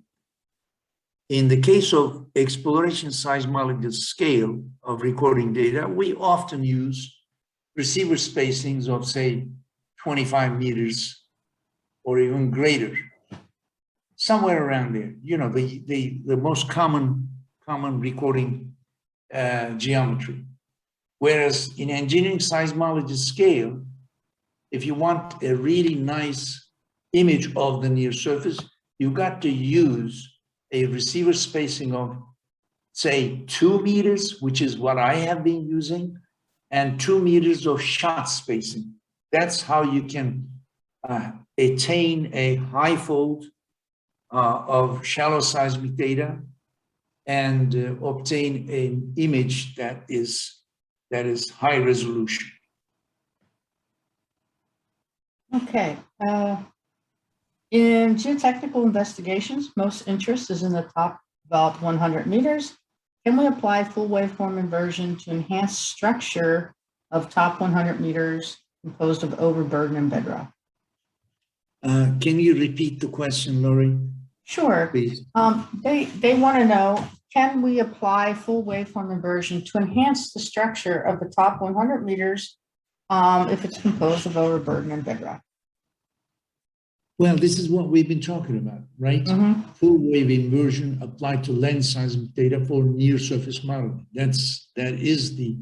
In the case of exploration seismologist scale of recording data, we often use receiver spacings of, say, 25 meters or even greater, somewhere around there. The most common recording geometry. Whereas in engineering seismologist scale, if you want a really nice image of the near surface, you got to use a receiver spacing of, say, 2 meters, which is what I have been using, and 2 meters of shot spacing. That's how you can attain a high fold of shallow seismic data and obtain an image that is high resolution. Okay. In geotechnical investigations, most interest is in the top about 100 meters. Can we apply full waveform inversion to enhance structure of top 100 meters composed of overburden and bedrock? Can you repeat the question, Lori? Sure. Please. They want to know, can we apply full waveform inversion to enhance the structure of the top 100 meters if it's composed of overburden and bedrock? Well, this is what we've been talking about, right? Full wave inversion applied to land seismic data for near surface modeling. That is the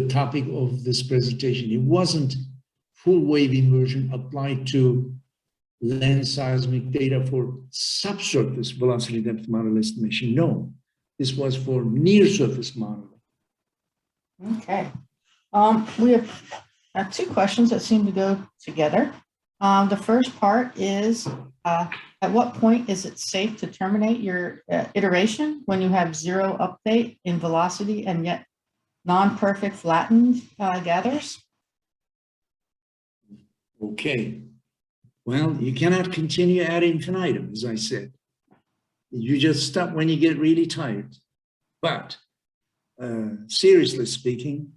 topic of this presentation. It wasn't full wave inversion applied to land seismic data for subsurface velocity depth model estimation. No, this was for near surface modeling. Okay. We have 2 questions that seem to go together. The first part is, At what point is it safe to terminate your iteration when you have zero update in velocity and yet non-perfect flattened gathers? Okay. Well, you cannot continue ad infinitum, as I said. You just stop when you get really tired. But seriously speaking,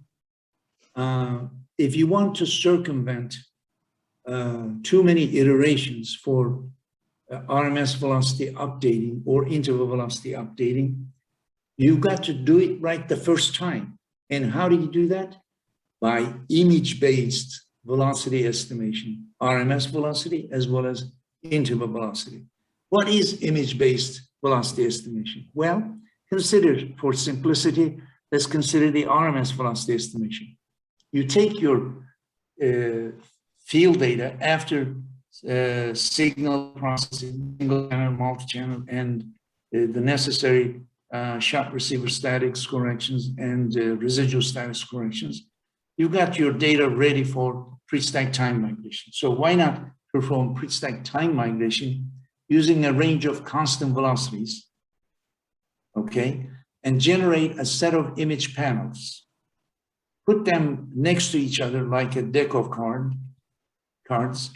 if you want to circumvent too many iterations for RMS velocity updating or interval velocity updating, you've got to do it right the first time. And how do you do that? By image-based velocity estimation, RMS velocity as well as interval velocity. What is image-based velocity estimation? Well, consider, for simplicity, let's consider the RMS velocity estimation. You take your field data after signal processing, single channel, multi-channel, and the necessary shot receiver statics corrections and residual statics corrections. You got your data ready for Prestack time migration. So why not perform Prestack time migration using a range of constant velocities, okay, and generate a set of image panels. Put them next to each other like a deck of cards,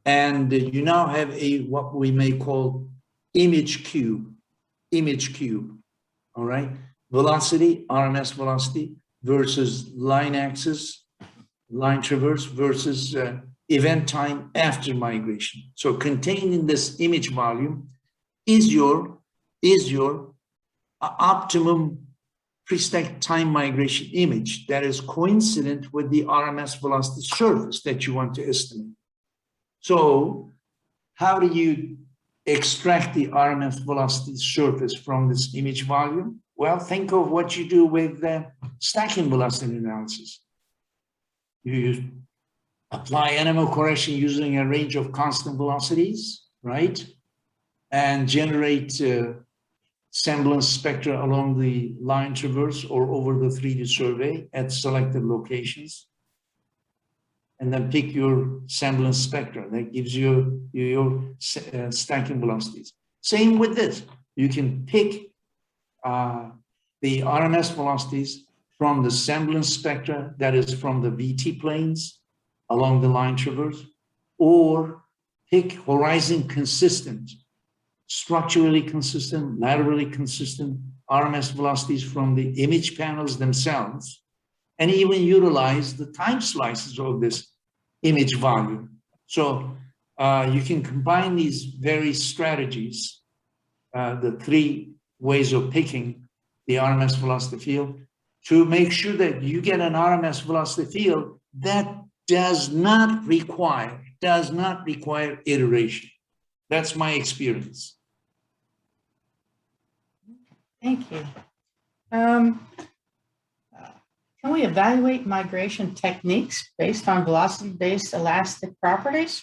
and you now have a what we may call image cube, all right? Velocity, RMS velocity versus line axis, line traverse versus event time after migration. So contained in this image volume is your optimum Prestack time migration image that is coincident with the RMS velocity surface that you want to estimate. So how do you extract the RMS velocity surface from this image volume? Well, think of what you do with stacking velocity analysis. You apply animal correction using a range of constant velocities, right? And generate semblance spectra along the line traverse or over the 3D survey at selected locations. And then pick your semblance spectra. That gives you your stacking velocities. Same with this. You can pick the RMS velocities from the semblance spectra, that is from the VT planes along the line traverse, or pick horizon consistent, structurally consistent, laterally consistent RMS velocities from the image panels themselves, and even utilize the time slices of this image volume. So you can combine these various strategies, the three ways of picking the RMS velocity field, to make sure that you get an RMS velocity field that does not require iteration. That's my experience. Thank you. Can we evaluate migration techniques based on velocity-based elastic properties?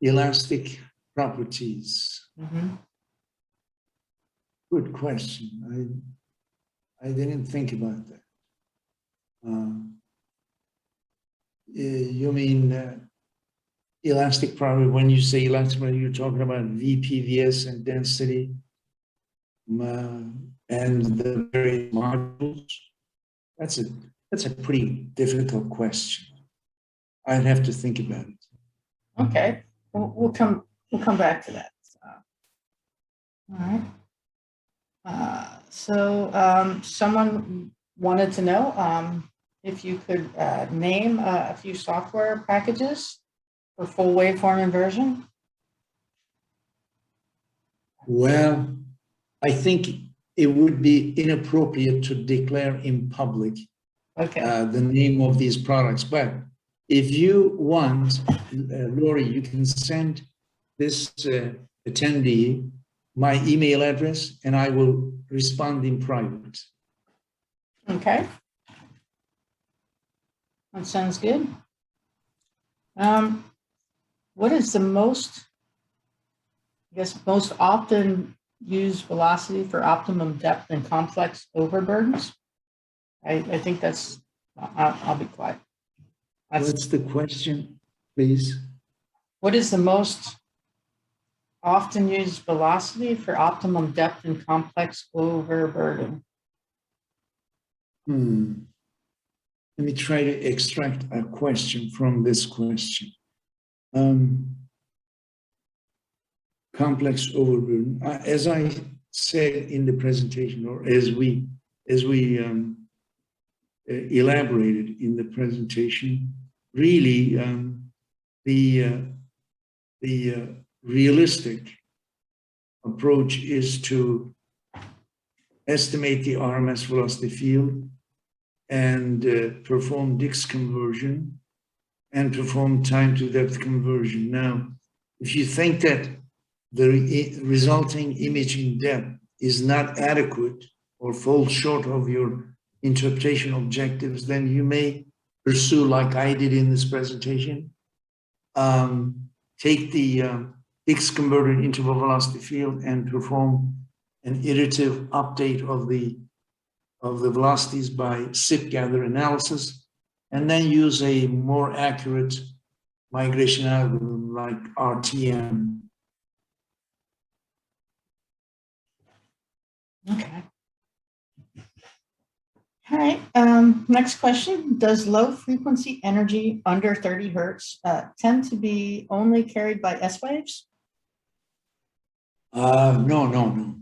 Elastic properties. Mm-hmm. Good question. I didn't think about that. You mean elastic property? When you say elastic property, you're talking about VPVS and density and the various modules. That's a pretty difficult question. I'd have to think about it. Okay, we'll come back to that. All right. Someone wanted to know if you could name a few software packages for full waveform inversion. Well, I think it would be inappropriate to declare in public the name of these products. But if you want, Lori, you can send this attendee my email address, and I will respond in private. Okay. That sounds good. What is the most often used velocity for optimum depth and complex overburdens? I think that's, I'll be quiet. What's the question, please? What is the most often used velocity for optimum depth in complex overburden? Let me try to extract a question from this question. Complex overburden. As I said in the presentation, or as we elaborated in the presentation, really the realistic approach is to estimate the RMS velocity field and perform Dix conversion and perform time to depth conversion. Now, if you think that the resulting imaging depth is not adequate or falls short of your interpretation objectives, then you may pursue, like I did in this presentation, take the Dix converted interval velocity field and perform an iterative update of the velocities by SIP gather analysis, and then use a more accurate migration algorithm like RTM. Okay. All right. Next question. Does low frequency energy under 30 hertz tend to be only carried by S waves? No.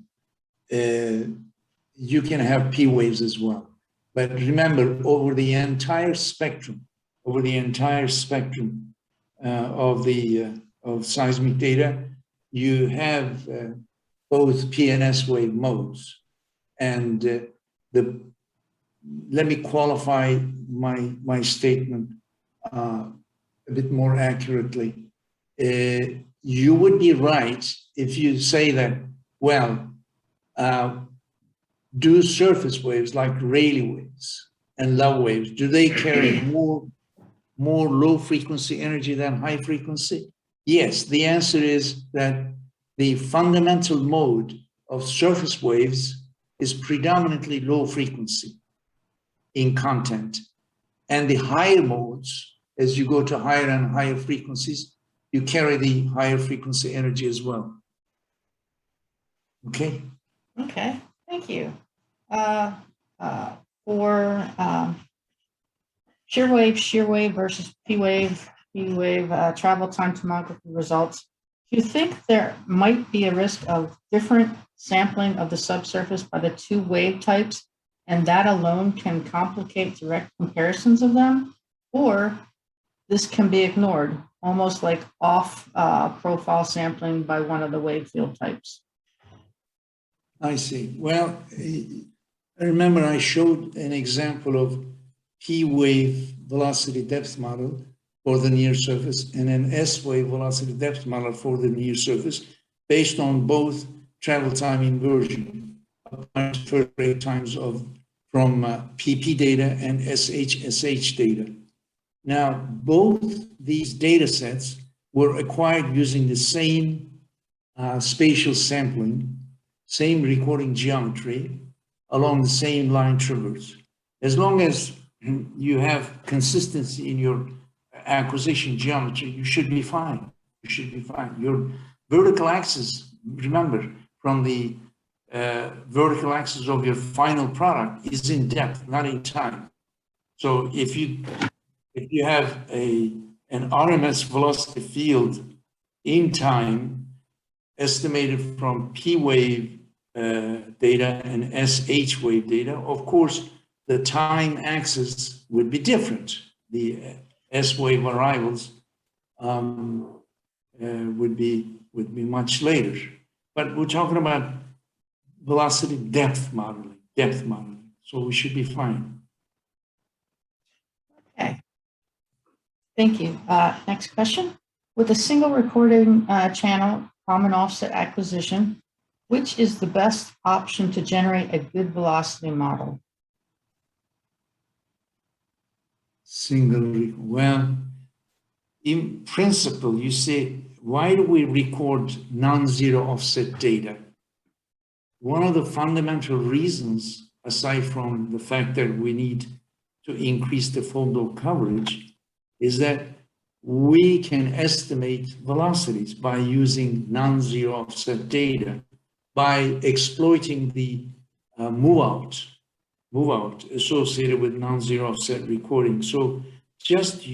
You can have P waves as well. But remember, over the entire spectrum of seismic data, you have both P and S wave modes. And let me qualify my statement a bit more accurately. You would be right if you say that, well, do surface waves like Rayleigh waves and Love waves, do they carry more low frequency energy than high frequency? Yes, the answer is that the fundamental mode of surface waves is predominantly low frequency in content. And the higher modes, as you go to higher and higher frequencies, you carry the higher frequency energy as well. Okay? Okay, thank you. For shear wave versus P wave travel time tomography results, do you think there might be a risk of different sampling of the subsurface by the two wave types, and that alone can complicate direct comparisons of them? Or this can be ignored, almost like off profile sampling by one of the wave field types? I see. Well, I remember I showed an example of P wave velocity depth model for the near surface and an S wave velocity depth model for the near surface based on both travel time inversion applied to first rate times from PP data and SHSH data. Now, both these data sets were acquired using the same spatial sampling, same recording geometry, along the same line traverse. As long as you have consistency in your acquisition geometry, you should be fine. You should be fine. Your vertical axis, remember, from the vertical axis of your final product is in depth, not in time. So if you have an RMS velocity field in time estimated from P wave data and SH wave data, of course, the time axis would be different. The S wave arrivals would be much later. But we're talking about velocity depth modeling. So we should be fine. Okay. Thank you. Next question. With a single recording channel, common offset acquisition, which is the best option to generate a good velocity model? Well, in principle, you say, why do we record non-zero offset data? One of the fundamental reasons, aside from the fact that we need to increase the photo coverage, is that we can estimate velocities by using non-zero offset data, by exploiting the move out associated with non-zero offset recording. So just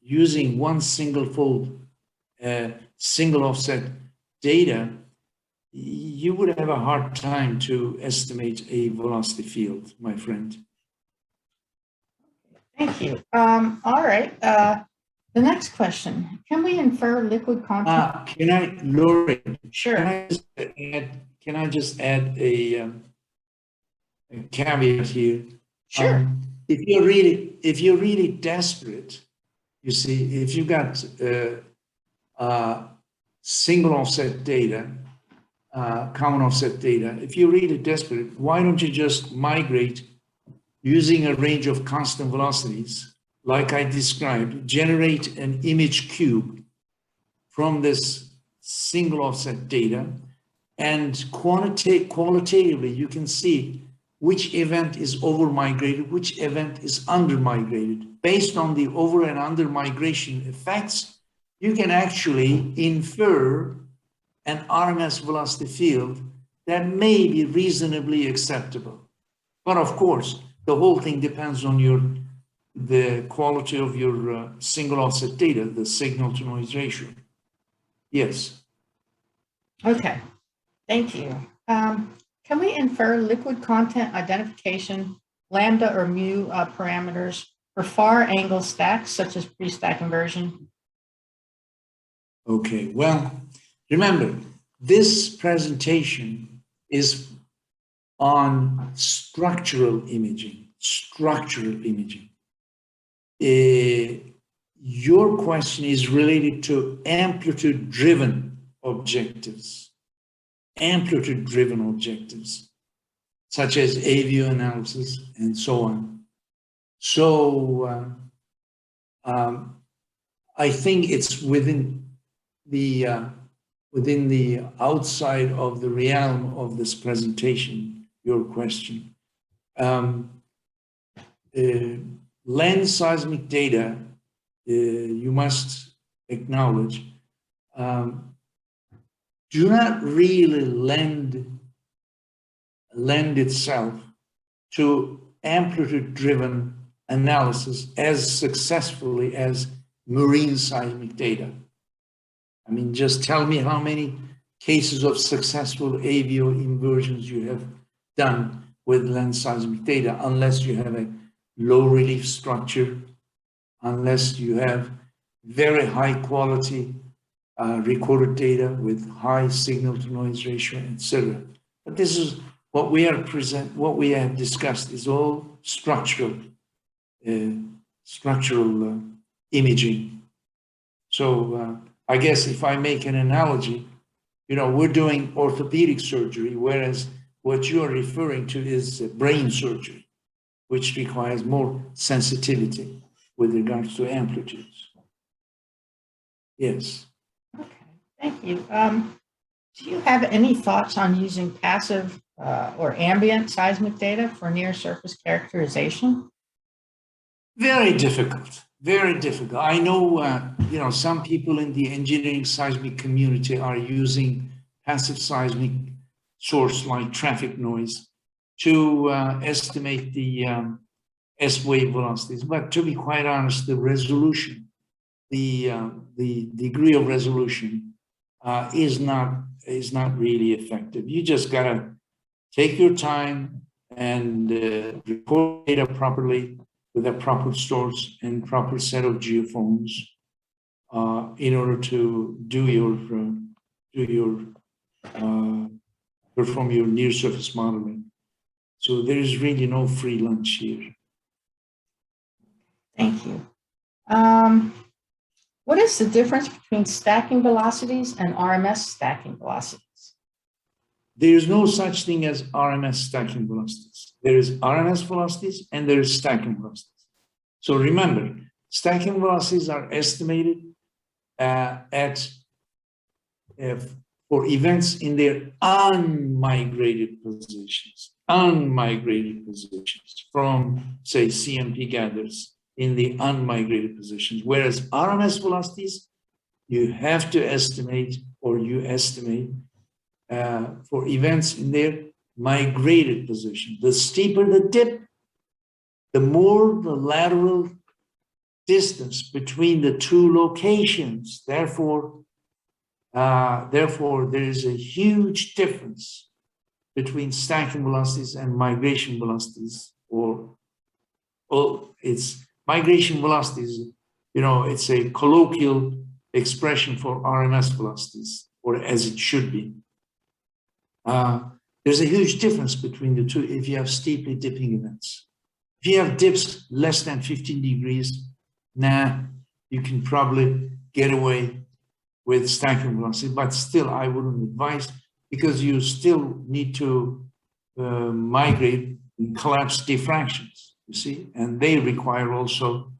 using one single fold, single offset data, you would have a hard time to estimate a velocity field, my friend. Thank you. All right. The next question, can we infer liquid content? Can I, Lori? Sure. Can I just add a caveat here? Sure. If you're really desperate, you see, if you got single offset data, common offset data, if you're really desperate, why don't you just migrate using a range of constant velocities, like I described, generate an image cube from this single offset data, and qualitatively you can see which event is over migrated, which event is under migrated. Based on the over and under migration effects, you can actually infer an RMS velocity field that may be reasonably acceptable. But of course, the whole thing depends on the quality of your single offset data, the signal to noise ratio. Yes. Okay, thank you. Can we infer liquid content identification, lambda or mu parameters for far angle stacks such as Prestack inversion? Okay, well, remember, this presentation is on structural imaging, Your question is related to amplitude-driven objectives, such as AVO analysis and so on. So I think it's within the outside of the realm of this presentation, your question. Land seismic data, you must acknowledge, do not really lend itself to amplitude-driven analysis as successfully as marine seismic data. I mean, just tell me how many cases of successful AVO inversions you have done with land seismic data, unless you have a low relief structure, unless you have very high quality recorded data with high signal to noise ratio, etc. But this is what we are what we have discussed is all structural imaging. So I guess if I make an analogy, you know, we're doing orthopedic surgery, whereas what you are referring to is brain surgery, which requires more sensitivity with regards to amplitudes. Yes. Okay, thank you. Do you have any thoughts on using passive or ambient seismic data for near surface characterization? Very difficult, very difficult. I know, you know, some people in the engineering seismic community are using passive seismic source like traffic noise to estimate the S-wave velocities. But to be quite honest, the resolution, the degree of resolution is not really effective. You just gotta take your time and record data properly with a proper source and proper set of geophones in order to perform your near surface modeling. So there is really no free lunch here. Thank you. What is the difference between stacking velocities and RMS stacking velocities? There is no such thing as RMS stacking velocities. There is RMS velocities and there is stacking velocities. So remember, stacking velocities are estimated for events in their unmigrated positions from, say, CMP gathers in the unmigrated positions, whereas RMS velocities, you have to estimate, or you estimate for events in their migrated position. The steeper the dip, the more the lateral distance between the two locations. Therefore, there is a huge difference between stacking velocities and migration velocities, or it's migration velocities, you know, it's a colloquial expression for RMS velocities, or as it should be. There's a huge difference between the two if you have steeply dipping events. If you have dips less than 15 degrees, you can probably get away with stacking velocity, but still I wouldn't advise, because you still need to migrate and collapse diffractions, you see, and they require also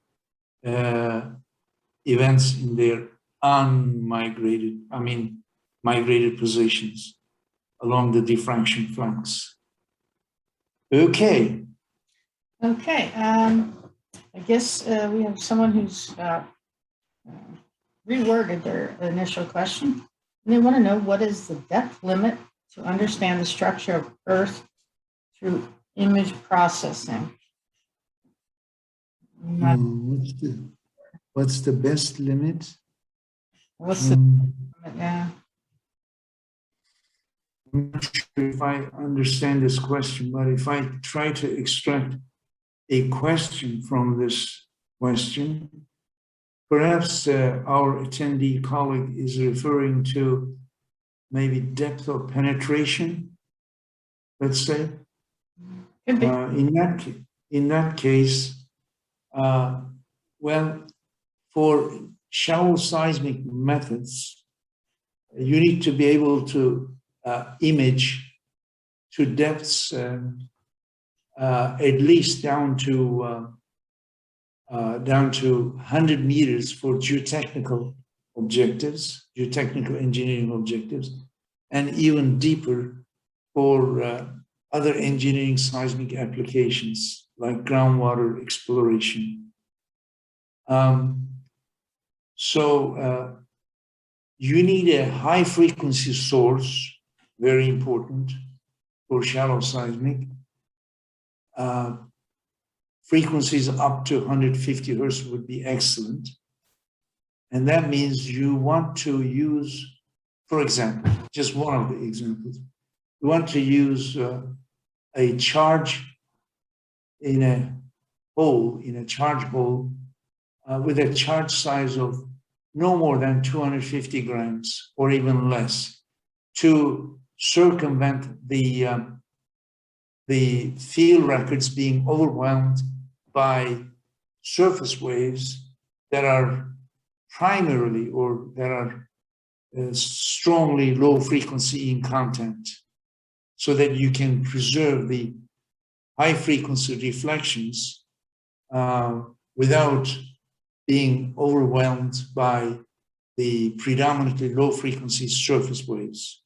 events in their unmigrated, migrated positions along the diffraction flanks. Okay. Okay, I guess we have someone who's reworded their initial question. And they want to know, what is the depth limit to understand the structure of Earth through image processing? What's the best limit? What's the limit? Yeah. I'm not sure if I understand this question, but if I try to extract a question from this question, perhaps our attendee colleague is referring to maybe depth of penetration, let's say. In that case, well, for shallow seismic methods, you need to be able to image to depths at least down to 100 meters for geotechnical objectives, geotechnical engineering objectives, and even deeper for other engineering seismic applications like groundwater exploration. So you need a high frequency source, very important for shallow seismic. Frequencies up to 150 hertz would be excellent. And that means you want to use, for example, just one of the examples, you want to use a charge in a hole, with a charge size of no more than 250 grams or even less, to circumvent the field records being overwhelmed by surface waves that are primarily, or that are strongly low frequency in content, so that you can preserve the high frequency reflections without being overwhelmed by the predominantly low frequency surface waves.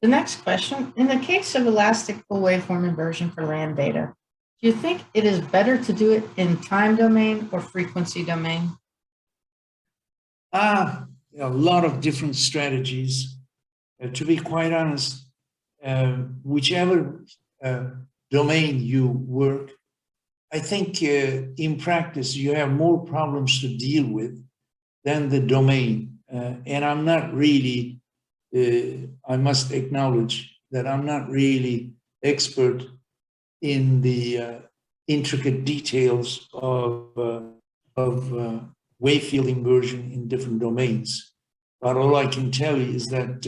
The next question, in the case of elastic full waveform inversion for land data, do you think it is better to do it in time domain or frequency domain? A lot of different strategies. To be quite honest, whichever domain you work, I think in practice you have more problems to deal with than the domain. And I'm not really, I must acknowledge that I'm not really expert in the intricate details of wave field inversion in different domains. But all I can tell you is that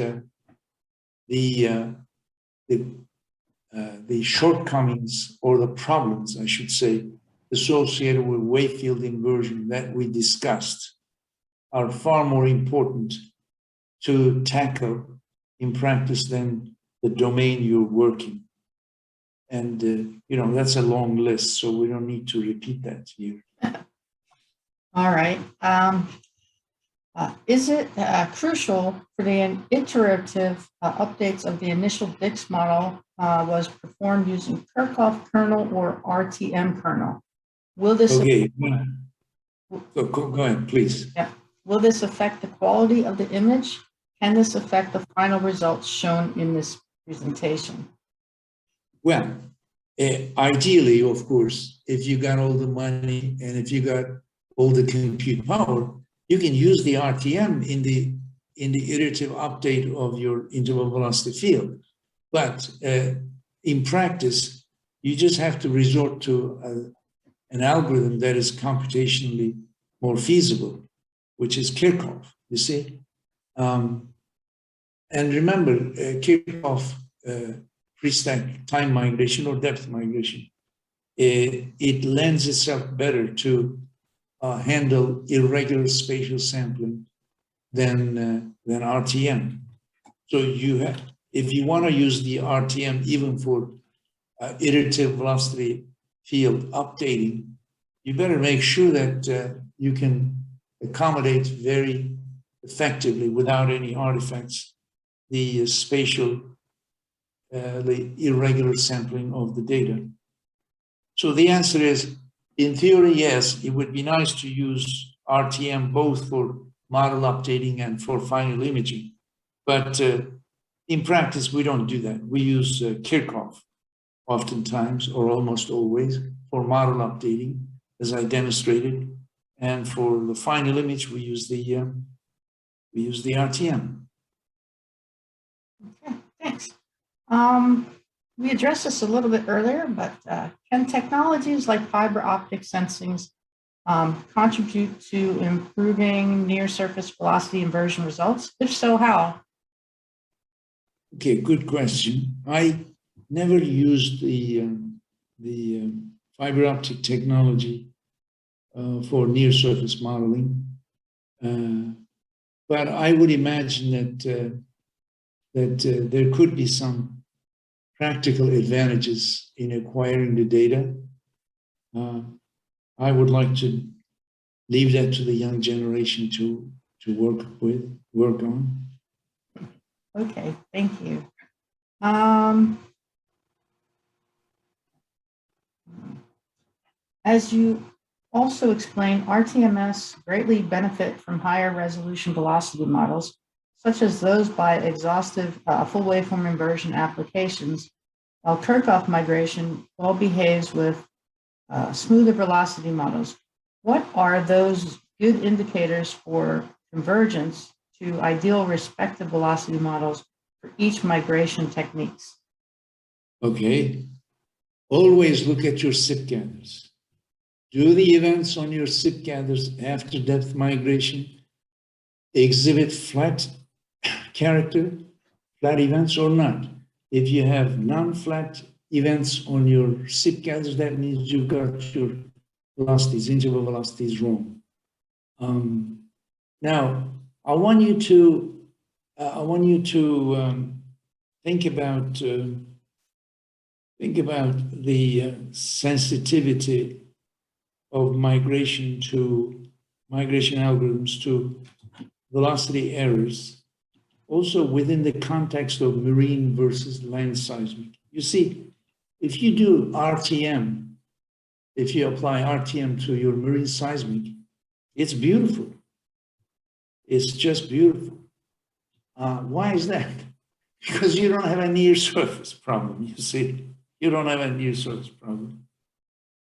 the shortcomings, or the problems, I should say, associated with wave field inversion that we discussed are far more important to tackle in practice than the domain you're working. And, that's a long list, so we don't need to repeat that here. All right. Is it crucial for the iterative updates of the initial DIX model was performed using Kirchhoff kernel or RTM kernel. Will this Okay, go ahead, please. yeah. Will this affect the quality of the image? Can this affect the final results shown in this presentation? Well, ideally, of course, if you got all the money and if you got all the compute power, you can use the RTM in the iterative update of your interval velocity field. But in practice, you just have to resort to an algorithm that is computationally more feasible, which is Kirchhoff, you see. And remember, Kirchhoff Prestack time migration or depth migration, it lends itself better to handle irregular spatial sampling than RTM. So if you want to use the RTM even for iterative velocity field updating, you better make sure that you can accommodate very effectively without any artifacts the spatial, the irregular sampling of the data. So the answer is, in theory, yes, it would be nice to use RTM both for model updating and for final imaging. But in practice, we don't do that. We use Kirchhoff oftentimes, or almost always, for model updating, as I demonstrated. And for the final image, we use the RTM. Okay, thanks. We addressed this a little bit earlier, but can technologies like fiber optic sensings contribute to improving near-surface velocity inversion results? If so, how? Okay, good question. I never used the fiber optic technology for near-surface modeling, but I would imagine that there could be some practical advantages in acquiring the data. I would like to leave that to the young generation to work on. Okay, thank you. As you also explained, RTMS greatly benefit from higher resolution velocity models, such as those by exhaustive full waveform inversion applications, while Kirchhoff migration well behaves with smoother velocity models. What are those good indicators for convergence to ideal respective velocity models for each migration techniques? Okay. Always look at your SIP gathers. Do the events on your SIP gathers after depth migration exhibit flat character, flat events or not? If you have non-flat events on your SIP gathers, that means you've got your velocities, interval velocities wrong. Now, I want you to think about the sensitivity of migration algorithms to velocity errors, also within the context of marine versus land seismic. You see, if you do RTM, if you apply RTM to your marine seismic, it's beautiful. It's just beautiful. Why is that? Because you don't have a near surface problem, you see. You don't have a near surface problem.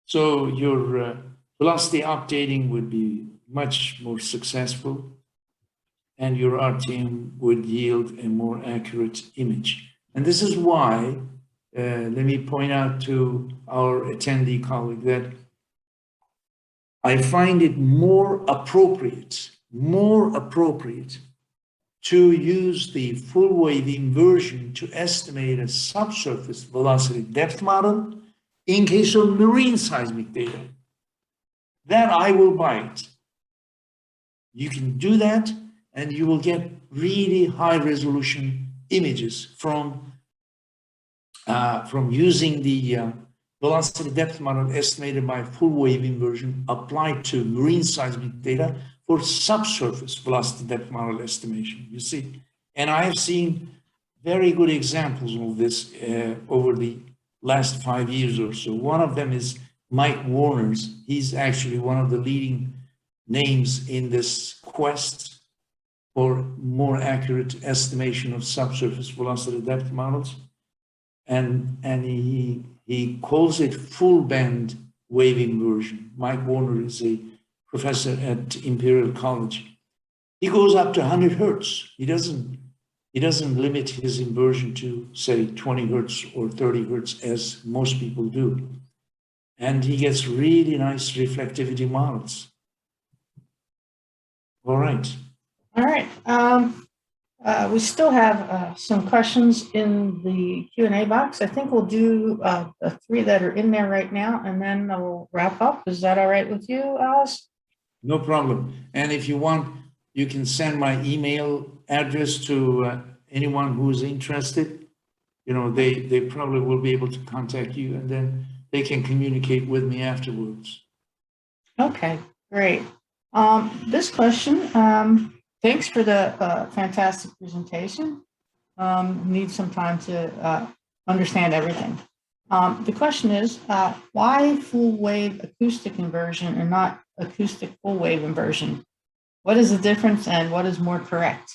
So your velocity updating would be much more successful, and your RTM would yield a more accurate image. And this is why, let me point out to our attendee colleague that I find it more appropriate to use the full wave inversion to estimate a subsurface velocity depth model in case of marine seismic data. That I will buy it. You can do that, and you will get really high resolution images from using the velocity depth model estimated by full wave inversion applied to marine seismic data for subsurface velocity depth model estimation, you see. And I have seen very good examples of this over the last 5 years or so. One of them is Mike Warner's. He's actually one of the leading names in this quest for more accurate estimation of subsurface velocity depth models. And he calls it full band wave inversion. Mike Warner is a professor at Imperial College. He goes up to 100 hertz. He doesn't limit his inversion to, say, 20 hertz or 30 hertz as most people do. And he gets really nice reflectivity models. All right. All right. We still have some questions in the Q&A box. I think we'll do the 3 that are in there right now, and then we'll wrap up. Is that all right with you, Alice? No problem. And if you want, you can send my email address to anyone who is interested. You know, they probably will be able to contact you, and then they can communicate with me afterwards. Okay, great. This question, thanks for the fantastic presentation. Need some time to understand everything. The question is, why full wave acoustic inversion and not acoustic full wave inversion? What is the difference and what is more correct?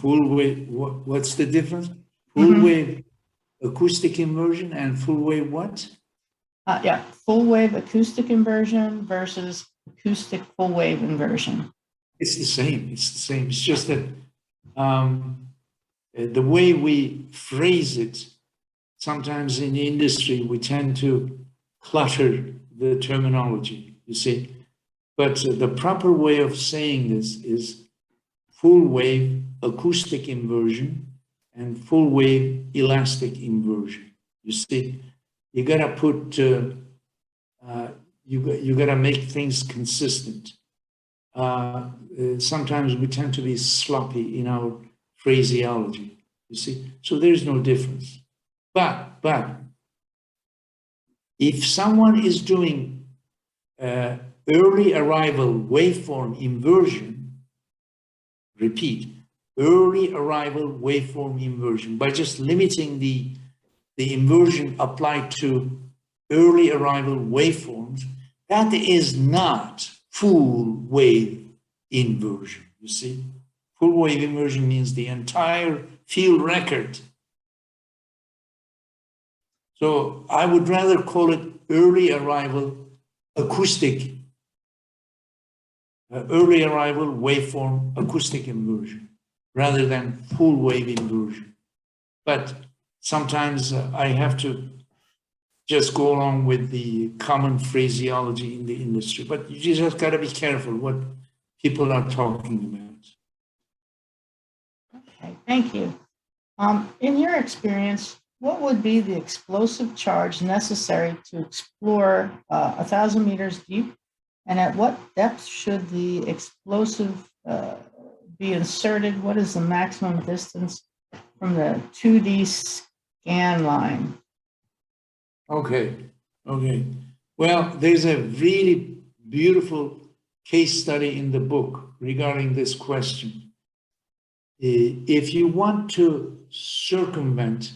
Full wave, what's the difference? Full wave acoustic inversion and full wave what? Yeah, full wave acoustic inversion versus acoustic full wave inversion. It's the same. It's the same. It's just that the way we phrase it, sometimes in the industry, we tend to clutter the terminology, you see. But the proper way of saying this is full wave acoustic inversion and full wave elastic inversion. You see, you gotta put, you gotta make things consistent. Sometimes we tend to be sloppy in our phraseology, you see. So there's no difference. But if someone is doing early arrival waveform inversion, repeat, early arrival waveform inversion, by just limiting the inversion applied to early arrival waveforms, that is not full wave inversion, you see. Full wave inversion means the entire field record. So I would rather call it early arrival acoustic, early arrival waveform acoustic inversion, rather than full wave inversion. But sometimes I have to just go along with the common phraseology in the industry. But you just got to be careful what people are talking about. Okay, thank you. In your experience, what would be the explosive charge necessary to explore 1,000 meters deep? And at what depth should the explosive be inserted? What is the maximum distance from the 2D scan line? Okay. Well, there's a really beautiful case study in the book regarding this question. If you want to circumvent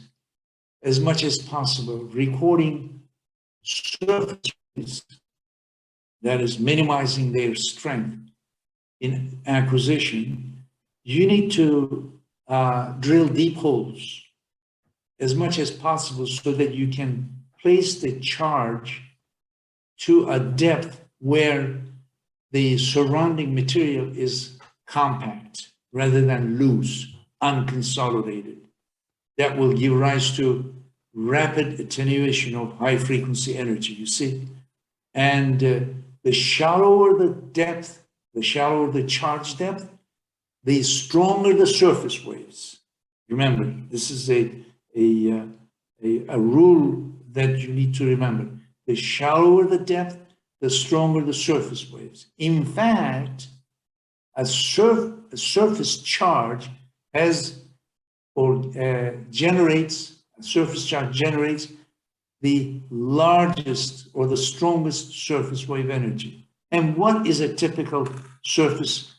as much as possible recording surfaces, that is minimizing their strength in acquisition, you need to drill deep holes as much as possible so that you can place the charge to a depth where the surrounding material is compact rather than loose, unconsolidated. That will give rise to rapid attenuation of high frequency energy, you see. And the shallower the depth, the shallower the charge depth, the stronger the surface waves. Remember, this is a rule that you need to remember. The shallower the depth, the stronger the surface waves. In fact, a surface charge has or generates, a surface charge generates the largest or the strongest surface wave energy. And what is a typical surface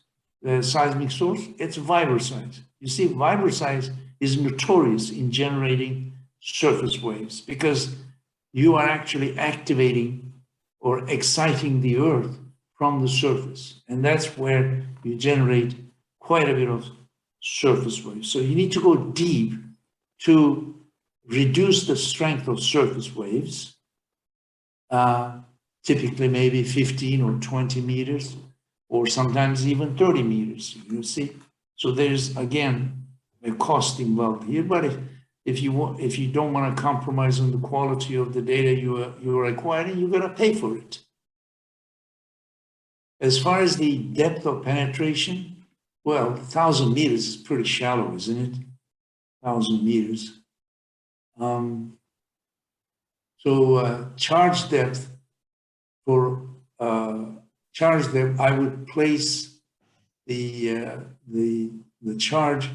seismic source? It's fiber size. You see, fiber size is notorious in generating surface waves because you are actually activating or exciting the earth from the surface. And that's where you generate quite a bit of surface waves. So you need to go deep to reduce the strength of surface waves, typically maybe 15 or 20 meters, or sometimes even 30 meters, you see. So there's, again, a cost involved here, but if you don't want to compromise on the quality of the data you are acquiring, you're going to pay for it. As far as the depth of penetration, well, 1,000 meters is pretty shallow, isn't it? 1,000 meters. Charge depth for charge depth, I would place the charge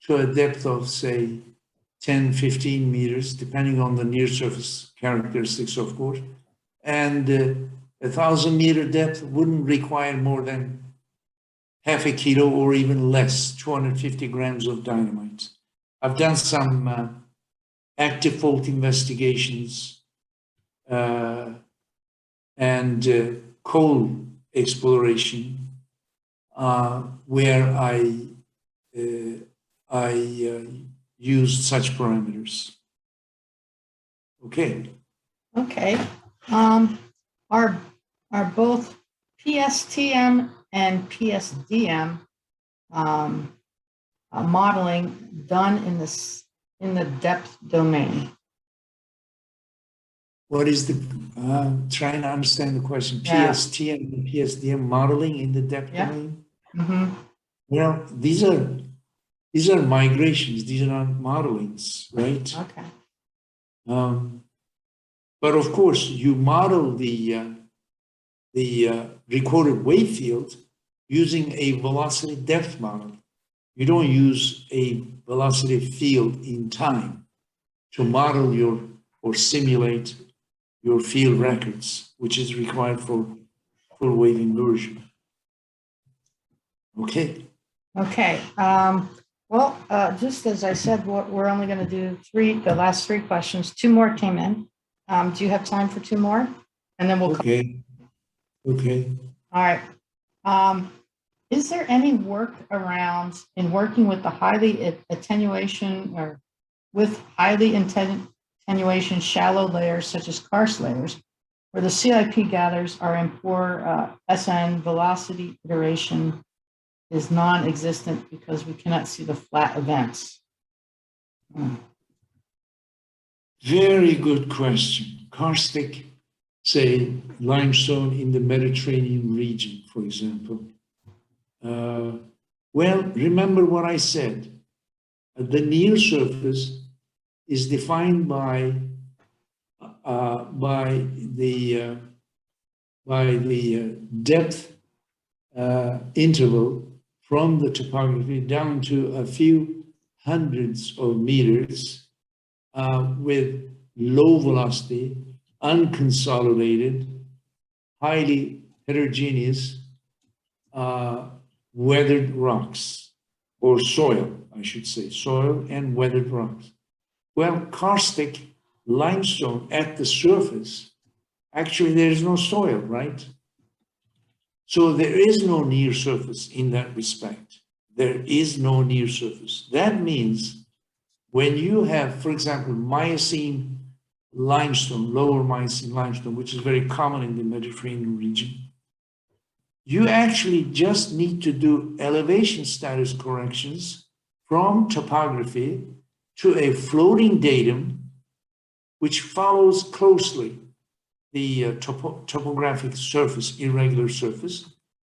to a depth of, say, 10, 15 meters, depending on the near surface characteristics, of course. And 1,000-meter depth wouldn't require more than half a kilo or even less, 250 grams of dynamite. I've done some active fault investigations and coal exploration where I used such parameters. Okay. Okay. Are both PSTM and PSDM modeling done in the depth domain? What is the trying to understand the question? Yeah. PSTM and PSDM modeling in the depth domain? Mm-hmm. Well, these are migrations. These are not modelings, right? Okay. But of course, you model the recorded wave field using a velocity depth model. You don't use a velocity field in time to model or simulate your field records, which is required for full wave inversion. Okay. Okay. Well, just as I said, we're only going to do the last three questions. Two more came in. Do you have time for two more? And then we'll. Okay. Okay. All right. Is there any work around in working with the highly attenuation or with highly attenuation shallow layers such as karst layers, where the CIP gathers are in poor SN velocity iteration is non-existent because we cannot see the flat events? Very good question. Karstic, say, limestone in the Mediterranean region, for example. Well, remember what I said. The near surface is defined by the depth interval from the topography down to a few hundreds of meters with low velocity, unconsolidated, highly heterogeneous weathered rocks, or soil, I should say, soil and weathered rocks. Well, karstic limestone at the surface, actually there is no soil, right? So there is no near surface in that respect. There is no near surface. That means when you have, for example, Miocene limestone, lower Miocene limestone, which is very common in the Mediterranean region, you actually just need to do elevation status corrections from topography to a floating datum, which follows closely the topographic surface, irregular surface,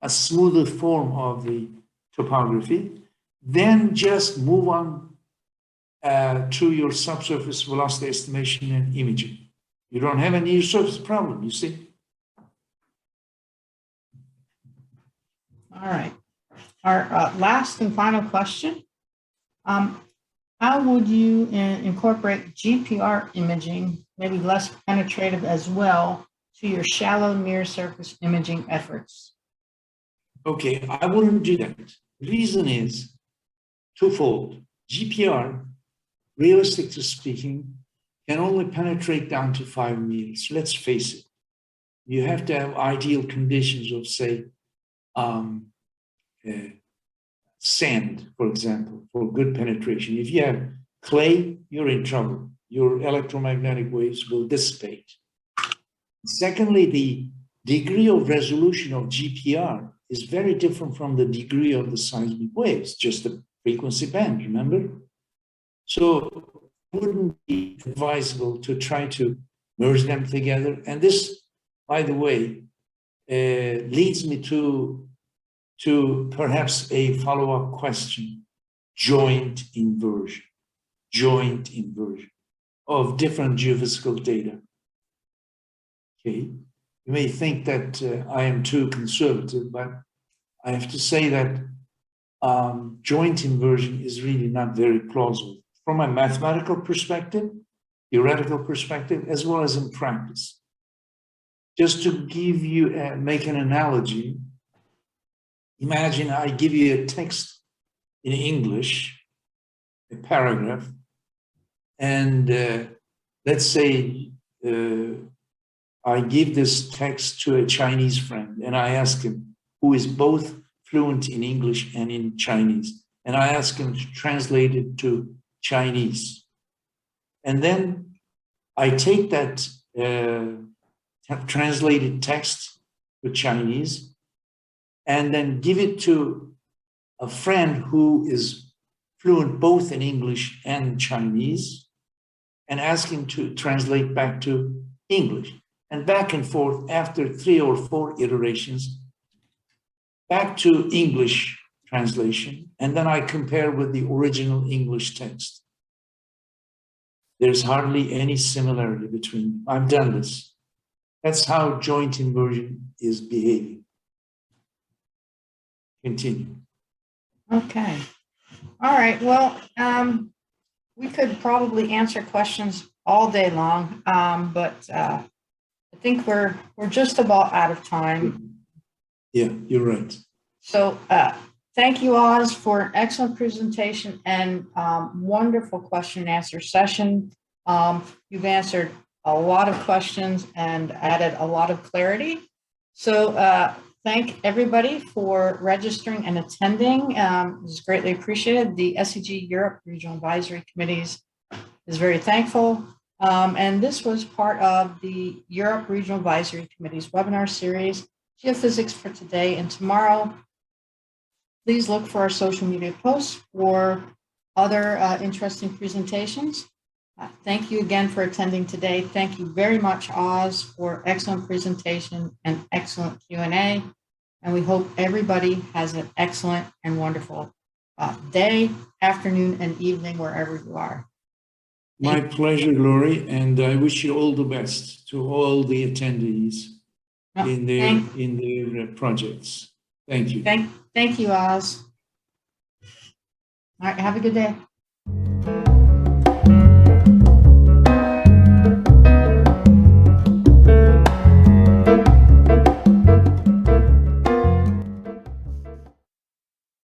a smoother form of the topography, then just move on to your subsurface velocity estimation and imaging. You don't have a near surface problem, you see. All right. Our last and final question. How would you incorporate GPR imaging, maybe less penetrative as well, to your shallow near surface imaging efforts? Okay, I wouldn't do that. The reason is twofold. GPR, realistically speaking, can only penetrate down to 5 meters. Let's face it. You have to have ideal conditions of, say, sand, for example, for good penetration. If you have clay, you're in trouble. Your electromagnetic waves will dissipate. Secondly, the degree of resolution of GPR is very different from the degree of the seismic waves, just the frequency band, remember? So it wouldn't be advisable to try to merge them together. And this, by the way, leads me to perhaps a follow-up question: joint inversion of different geophysical data. Okay, you may think that I am too conservative, but I have to say that joint inversion is really not very plausible from a mathematical perspective, theoretical perspective, as well as in practice. Just to give you, make an analogy, imagine I give you a text in English, a paragraph, and let's say I give this text to a Chinese friend, and I ask him, who is both fluent in English and in Chinese, and I ask him to translate it to Chinese. And then I take that translated text to Chinese and then give it to a friend who is fluent both in English and Chinese and ask him to translate back to English. And back and forth after 3 or 4 iterations, back to English translation, and then I compare with the original English text. There's hardly any similarity between them. I've done this. That's how joint inversion is behaving. Continue. Okay. All right. Well, we could probably answer questions all day long, but I think we're just about out of time. Yeah, you're right. So thank you, Oz, for an excellent presentation and wonderful question and answer session. You've answered a lot of questions and added a lot of clarity. So thank everybody for registering and attending. It's greatly appreciated. The SEG Europe Regional Advisory Committees is very thankful. And this was part of the Europe Regional Advisory Committee's webinar series, Geophysics for Today and Tomorrow. Please look for our social media posts for other interesting presentations. Thank you again for attending today. Thank you very much, Oz, for excellent presentation and excellent Q&A. And we hope everybody has an excellent and wonderful day, afternoon, and evening, wherever you are. My pleasure, Lori, and I wish you all the best to all the attendees in their projects. Thank you. Thank you, Oz. All right, have a good day.